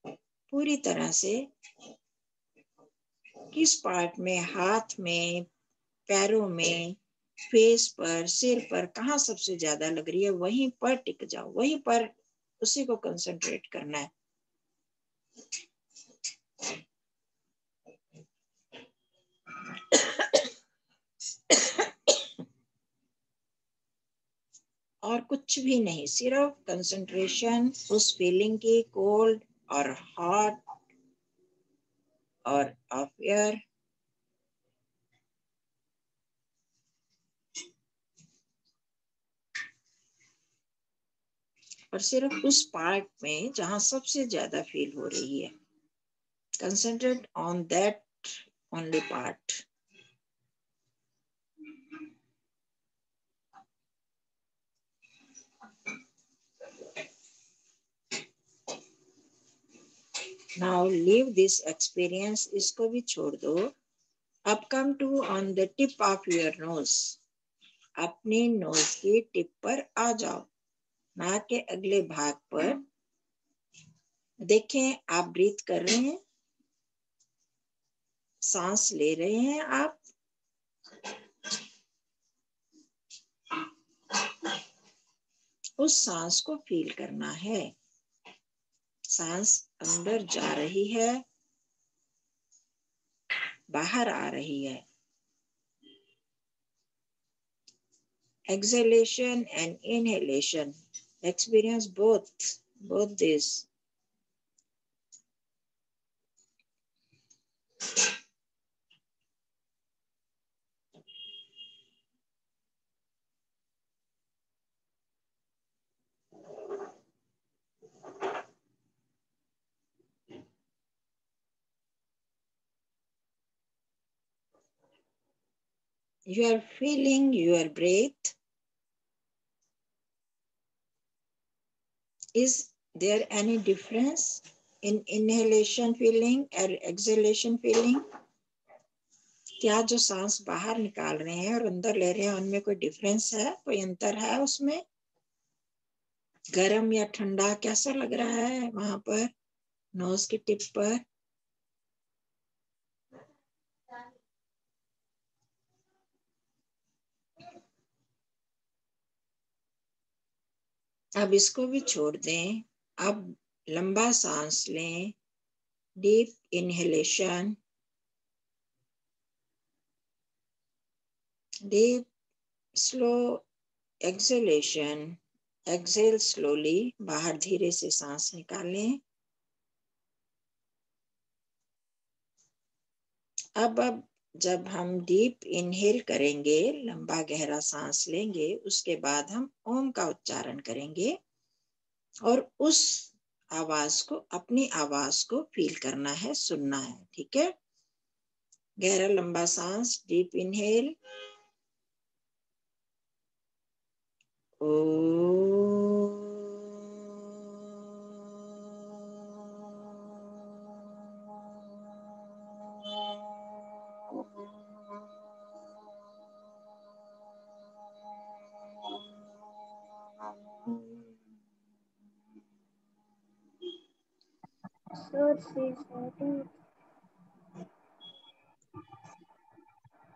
पूरी तरह से। किस पार्ट में, हाथ में, पैरों में, फेस पर, सिर पर, कहाँ सबसे ज्यादा लग रही है, वहीं पर टिक जाओ, वहीं पर उसी को कंसंट्रेट करना है। कुछ भी नहीं, सिर्फ कंसंट्रेशन उस फीलिंग की, कोल्ड और हॉट और ऑफ एयर। और सिर्फ उस पार्ट में जहां सबसे ज्यादा फील हो रही है, concentrate on that only part. Now leave this experience, इसको भी छोड़ दो। अब come to on the tip of your nose, अपने नोज की टिप पर आ जाओ, नाक के अगले भाग पर। देखें आप ब्रीथ कर रहे हैं, सांस ले रहे हैं आप। उस सांस को फील करना है। सांस अंदर जा रही है, बाहर आ रही है। Exhalation and inhalation, experience both this. You are feeling your breath. Is there any difference in inhalation feeling or exhalation feeling? क्या जो सांस बाहर निकाल रहे हैं और अंदर ले रहे हैं उनमें कोई डिफरेंस है, कोई अंतर है उसमें? गर्म या ठंडा कैसा लग रहा है वहां पर नोज की टिप पर? अब इसको भी छोड़ दें। अब लंबा सांस लें, deep inhalation, deep slow exhalation. Exhale slowly, बाहर धीरे से सांस निकालें। अब जब हम डीप इनहेल करेंगे, लंबा गहरा सांस लेंगे, उसके बाद हम ओम का उच्चारण करेंगे और उस आवाज को, अपनी आवाज को फील करना है, सुनना है। ठीक है? गहरा लंबा सांस, deep inhale.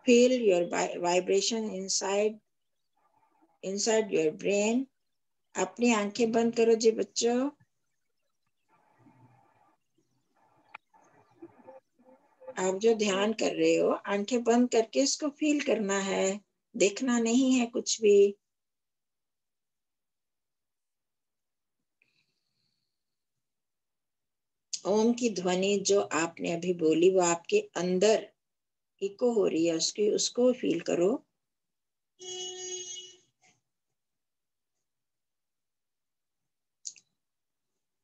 Feel your vibration inside your brain. अपनी आंखें बंद करो जी बच्चों। आप जो ध्यान कर रहे हो, आंखें बंद करके इसको फील करना है, देखना नहीं है कुछ भी। ओम की ध्वनि जो आपने अभी बोली वो आपके अंदर इको हो रही है, उसको फील करो।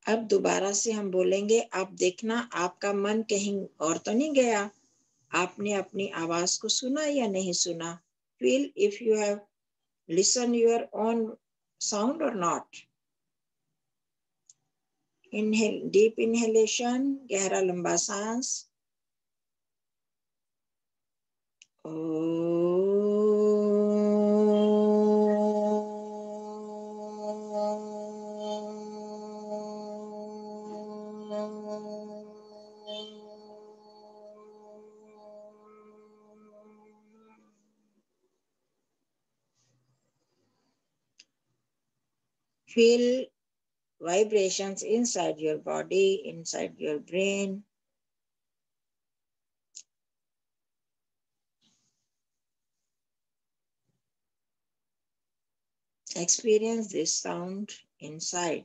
अब दोबारा से हम बोलेंगे, आप देखना आपका मन कहीं और तो नहीं गया। आपने अपनी आवाज को सुना या नहीं सुना? Feel if you have listen your own sound और नॉट। इनहेल, डीप इनहेलेशन, गहरा लंबा सांस। Feel vibrations inside your body, inside your brain. Experience this sound inside.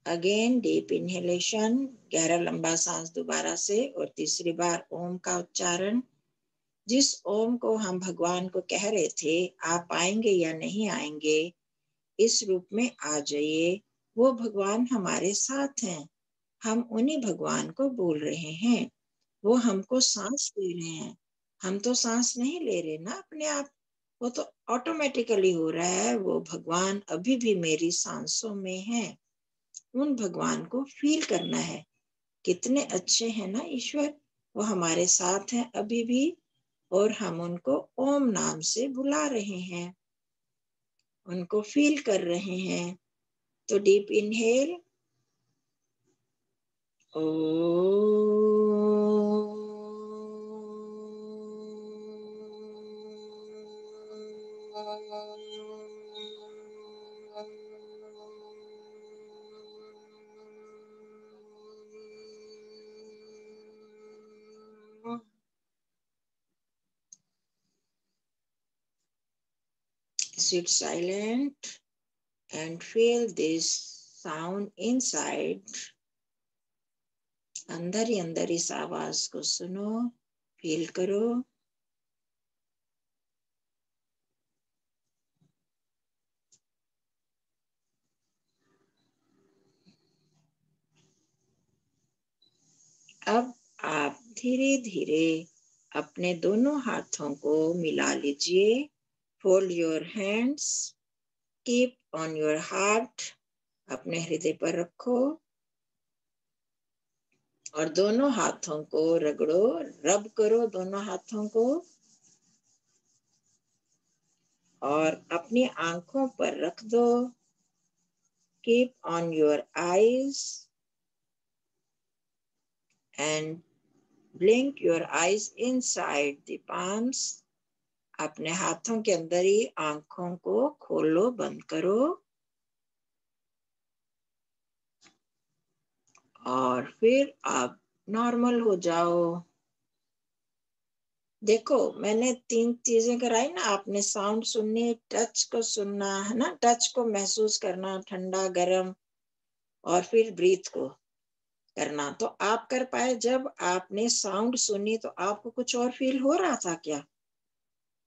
Again deep inhalation, गहरा लंबा सांस दोबारा से, और तीसरी बार ओम का उच्चारण। जिस ओम को हम भगवान को कह रहे थे आप आएंगे या नहीं आएंगे, इस रूप में आ जाइए। वो भगवान हमारे साथ हैं, हम उन्हीं भगवान को बोल रहे हैं। वो हमको सांस दे रहे हैं, हम तो सांस नहीं ले रहे ना अपने आप, वो तो ऑटोमेटिकली हो रहा है। वो भगवान अभी भी मेरी सांसों में है। उन भगवान को फील करना है। कितने अच्छे हैं ना ईश्वर, वो हमारे साथ हैं अभी भी, और हम उनको ओम नाम से बुला रहे हैं, उनको फील कर रहे हैं। तो डीप इनहेल, ओ sit silent and feel this sound inside. अंदर ही अंदर इस आवाज को सुनो, फील करो। अब आप धीरे धीरे अपने दोनों हाथों को मिला लीजिए। Fold your hands, keep on your heart, अपने हृदय पर रखो, और दोनों हाथों को रगड़ो, रब करो दोनों हाथों को, और अपनी आंखों पर रख दो। Keep on your eyes and blink your eyes inside the palms. अपने हाथों के अंदर ही आंखों को खोलो, बंद करो, और फिर आप नॉर्मल हो जाओ। देखो मैंने 3 चीजें कराई ना, आपने साउंड सुननी, टच को सुनना है ना, टच को महसूस करना, ठंडा गरम, और फिर ब्रीथ को करना। तो आप कर पाए। जब आपने साउंड सुनी तो आपको कुछ और फील हो रहा था क्या?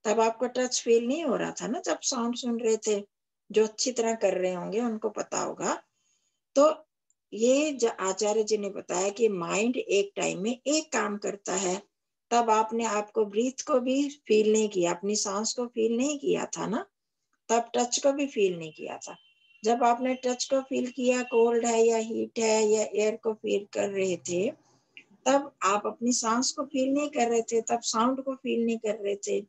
तब आपको टच फील नहीं हो रहा था ना जब साउंड सुन रहे थे? जो अच्छी तरह कर रहे होंगे उनको पता होगा। तो ये आचार्य जी ने बताया कि माइंड एक टाइम में एक काम करता है। तब आपने आपको ब्रीथ को भी फील नहीं किया, अपनी सांस को फील नहीं किया था ना, तब टच को भी फील नहीं किया था। जब आपने टच को फील किया, कोल्ड है या हीट है या एयर को फील कर रहे थे, तब आप अपनी सांस को फील नहीं कर रहे थे, तब साउंड को फील नहीं कर रहे थे।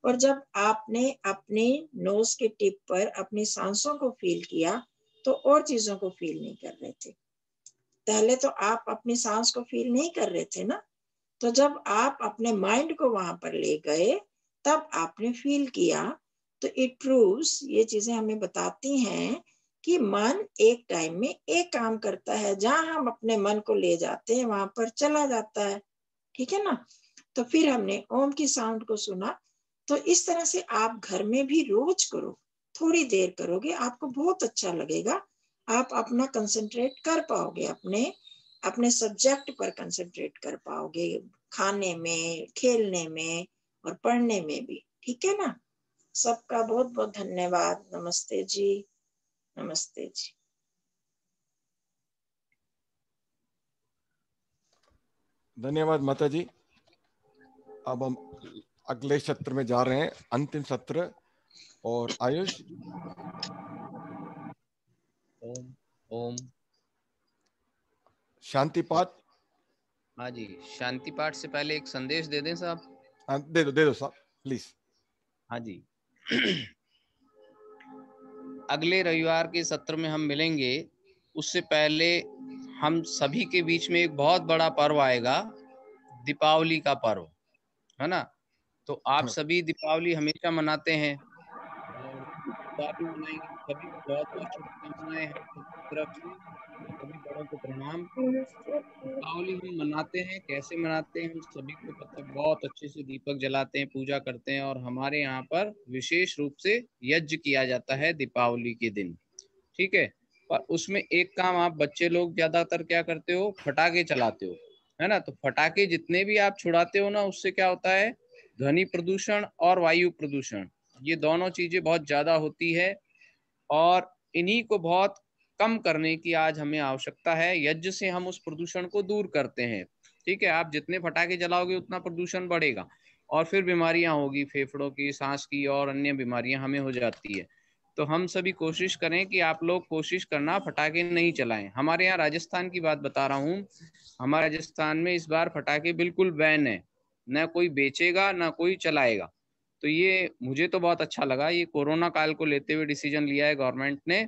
और जब आपने अपने नोज के टिप पर अपनी सांसों को फील किया तो और चीजों को फील नहीं कर रहे थे। पहले तो आप अपनी सांस को फील नहीं कर रहे थे ना, तो जब आप अपने माइंड को वहां पर ले गए तब आपने फील किया। तो इट प्रूव्स, ये चीजें हमें बताती हैं कि मन एक टाइम में एक काम करता है। जहां हम अपने मन को ले जाते हैं वहां पर चला जाता है, ठीक है ना। तो फिर हमने ओम की साउंड को सुना। तो इस तरह से आप घर में भी रोज करो, थोड़ी देर करोगे आपको बहुत अच्छा लगेगा। आप अपना कंसंट्रेट कर पाओगे, अपने सब्जेक्ट पर कंसंट्रेट कर पाओगे, खाने में, खेलने में और पढ़ने में भी, ठीक है ना। सबका बहुत बहुत धन्यवाद। नमस्ते जी, नमस्ते जी। धन्यवाद माता जी। अब हम अगले सत्र में जा रहे हैं, अंतिम सत्र। और आयुष, ओम ओम शांति पाठ। हाँ जी, शांति पाठ से पहले एक संदेश दे दें साहब। दे दो साहब प्लीज। हाँ जी। अगले रविवार के सत्र में हम मिलेंगे। उससे पहले हम सभी के बीच में एक बहुत बड़ा पर्व आएगा, दीपावली का पर्व, है ना। तो आप सभी दीपावली हमेशा मनाते हैं, और दीपावली मनाएंगे सभी को बहुत बहुत शुभकामनाएं हम सबकी तरफ से। सभी बड़ों को प्रणाम। दीपावली हम मनाते हैं, कैसे मनाते हैं हम सभी को पता है। बहुत अच्छे से दीपक जलाते हैं, पूजा करते हैं, और हमारे यहाँ पर विशेष रूप से यज्ञ किया जाता है दीपावली के दिन, ठीक है। पर उसमें एक काम आप बच्चे लोग ज्यादातर क्या करते हो, फटाके चलाते हो, है ना। तो फटाके जितने भी आप छुड़ाते हो ना, उससे क्या होता है, ध्वनि प्रदूषण और वायु प्रदूषण, ये दोनों चीजें बहुत ज्यादा होती है, और इन्हीं को बहुत कम करने की आज हमें आवश्यकता है। यज्ञ से हम उस प्रदूषण को दूर करते हैं, ठीक है। आप जितने फटाके जलाओगे उतना प्रदूषण बढ़ेगा, और फिर बीमारियां होगी, फेफड़ों की, सांस की और अन्य बीमारियां हमें हो जाती है। तो हम सभी कोशिश करें कि आप लोग कोशिश करना फटाके नहीं चलाएं। हमारे यहाँ राजस्थान की बात बता रहा हूँ, हमारे राजस्थान में इस बार फटाके बिल्कुल बैन है, न कोई बेचेगा न कोई चलाएगा। तो ये मुझे तो बहुत अच्छा लगा, ये कोरोना काल को लेते हुए डिसीजन लिया है गवर्नमेंट ने।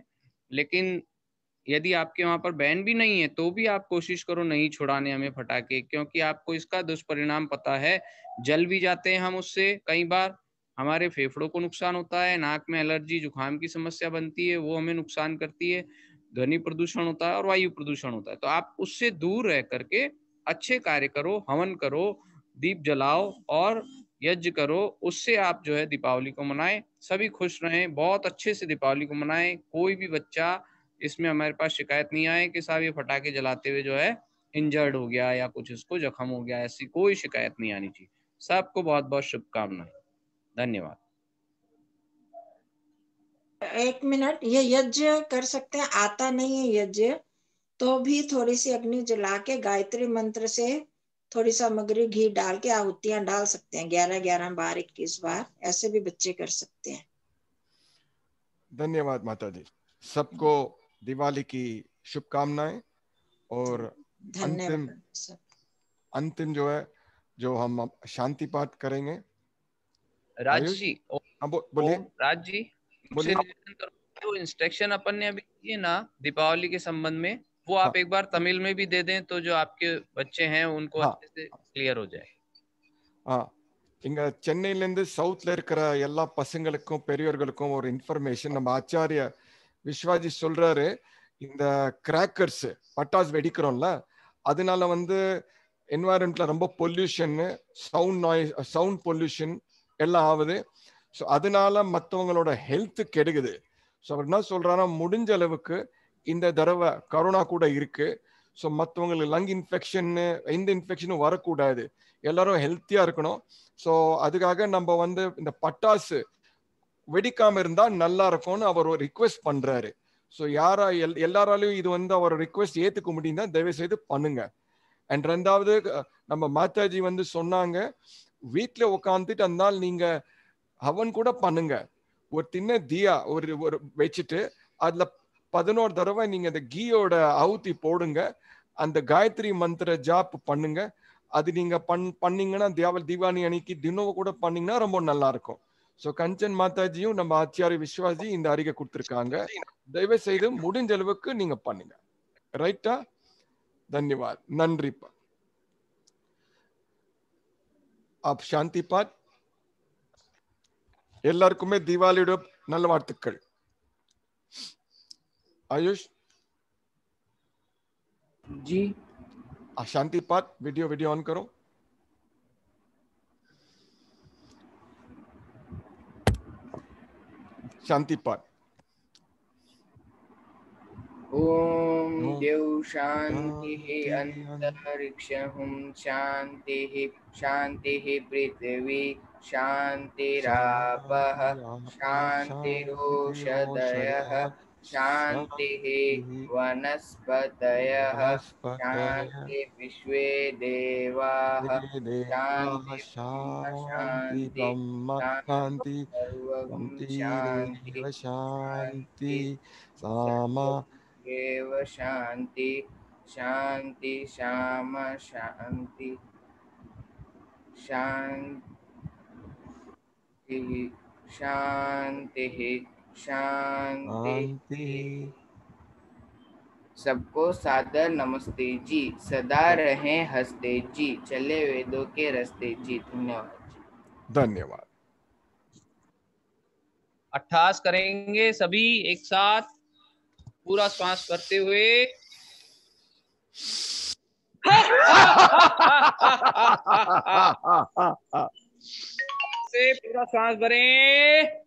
लेकिन यदि आपके वहां पर बैन भी नहीं है तो भी आप कोशिश करो नहीं छुड़ाने हमें फटाके, क्योंकि आपको इसका दुष्परिणाम पता है, जल भी जाते हैं हम उससे, कई बार हमारे फेफड़ों को नुकसान होता है, नाक में एलर्जी जुकाम की समस्या बनती है, वो हमें नुकसान करती है, ध्वनि प्रदूषण होता है और वायु प्रदूषण होता है। तो आप उससे दूर रह करके अच्छे कार्य करो, हवन करो, दीप जलाओ और यज्ञ करो, उससे आप जो है दीपावली को मनाएं। सभी खुश रहें, बहुत अच्छे से दीपावली को मनाएं। कोई भी बच्चा इसमें हमारे पास शिकायत नहीं आए कि साहब ये फटाके जलाते हुए जो है इंजर्ड हो गया या कुछ इसको जख्म हो गया, ऐसी कोई शिकायत नहीं आनी चाहिए। सबको बहुत बहुत शुभकामनाएं, धन्यवाद। एक मिनट, ये यज्ञ कर सकते हैं, आता नहीं है यज्ञ तो भी थोड़ी सी अग्नि जला के गायत्री मंत्र से थोड़ी सामग्री घी डाल के आहुतियां डाल सकते हैं, 11-11 बार 21 बार, ऐसे भी बच्चे कर सकते हैं। धन्यवाद माता जी, सबको दिवाली की शुभकामनाएं। और अंतिम जो है, जो हम शांति पाठ करेंगे। राज जी, बोलिए। राज जी, मुझसे निवेदन करो, जो इंस्ट्रक्शन अपन ने अभी दिए ना दीपावली के संबंध में, वो आप एक बार तमिल में भी दे दें तो जो आपके बच्चे हैं उनको अच्छे से क्लियर हो जाए। இங்க சென்னையில இருந்து சவுத்ல இருக்கிற எல்லா பசங்களுக்கும் பெரியவர்களுக்கும் ஒரு இன்ஃபர்மேஷன். நம்ம ஆச்சாரிய விஸ்வாஜி சொல்றாரு, இந்த கிராக்கர்ஸ் பட்டாசு வெடிக்கிறோம்ல, அதனால என்வாயரன்மெண்ட்ல ரொம்ப பொல்யூஷன், சவுண்ட் பொல்யூஷன் எல்லாம் ஆகுது. ஸோ அதனால மற்றவங்களோட ஹெல்த் கெடுக்குது. ஸோ அவர் என்ன சொல்றாருன்னா, முடிஞ்ச அளவுக்கு இந்த தடவை கரோனா கூட இருக்கு, ஸோ மற்றவங்களுக்கு லங் இன்ஃபெக்ஷன் எந்த இன்ஃபெக்ஷனும் வரக்கூடாது, எல்லாரும் ஹெல்த்தியா இருக்கணும். ஸோ அதுக்காக நம்ம இந்த பட்டாசு வெடிக்காம இருந்தா நல்லா இருக்கும்னு அவர் ஒரு ரிக்வெஸ்ட் பண்றாரு. ஸோ எல்லாராலையும் இது அவர் ரிக்வெஸ்ட் ஏத்துக்க முடியும்னா தயவு செய்து பண்ணுங்க. அண்ட் ரெண்டாவது, நம்ம மாதாஜி சொன்னாங்க, வீட்டுல உட்காந்துட்டு அந்த நாள் நீங்க ஹவன் கூட பண்ணுங்க. ஒரு சின்ன தியா ஒரு வச்சுட்டு அதுல 11 தடவை நீங்க அந்த கீயோட ஆவுத்தி போடுங்க, அந்த காயத்ரி மந்திர ஜாப் பண்ணுங்க. அது நீங்க பண்ணீங்கன்னா தீபாவளி அன்னைக்கு தினம் கூட பண்ணீங்கன்னா ரொம்ப நல்லா இருக்கும். ஸோ கஞ்சன் மாதாஜியும் நம்ம ஆச்சாரிய விஸ்வாசி இந்த அறிக்கை கொடுத்திருக்காங்க, தயவு செய்து முடிஞ்ச அளவுக்கு நீங்க பண்ணுங்க. ரைட்டா? धन्यवाद, நன்றிப்பா. आप शांति पाठ, எல்லாருக்குமே தீபாவளியோட நல்ல வாழ்த்துக்கள். आयुष जी, शांति पाठ वीडियो ऑन करो. शांति पाठ. ओम देव शांति अंतरिक्षं शांति शांति पृथ्वी शांतिरापः शांतिरोषधयः शांति वनस्पतयः शांति विश्वे देवाः शांति शांति शांति शांति सामा एव शांति शांति श्यामा शांति शांति शांति शांति. सबको सादर नमस्ते जी, सदा रहें हंसते जी, चले वेदों के रास्ते जी. धन्यवाद. धन्यवाद. अट्ठास करेंगे सभी एक साथ, पूरा श्वास भरते हुए। से पूरा श्वास भरें।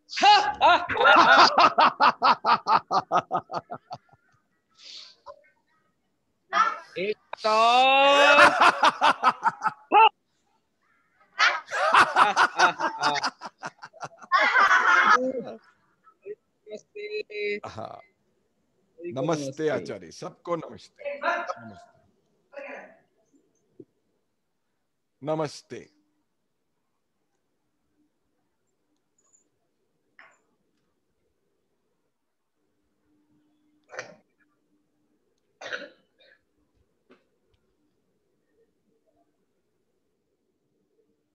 एक और। नमस्ते आचार्य, सबको नमस्ते। नमस्ते।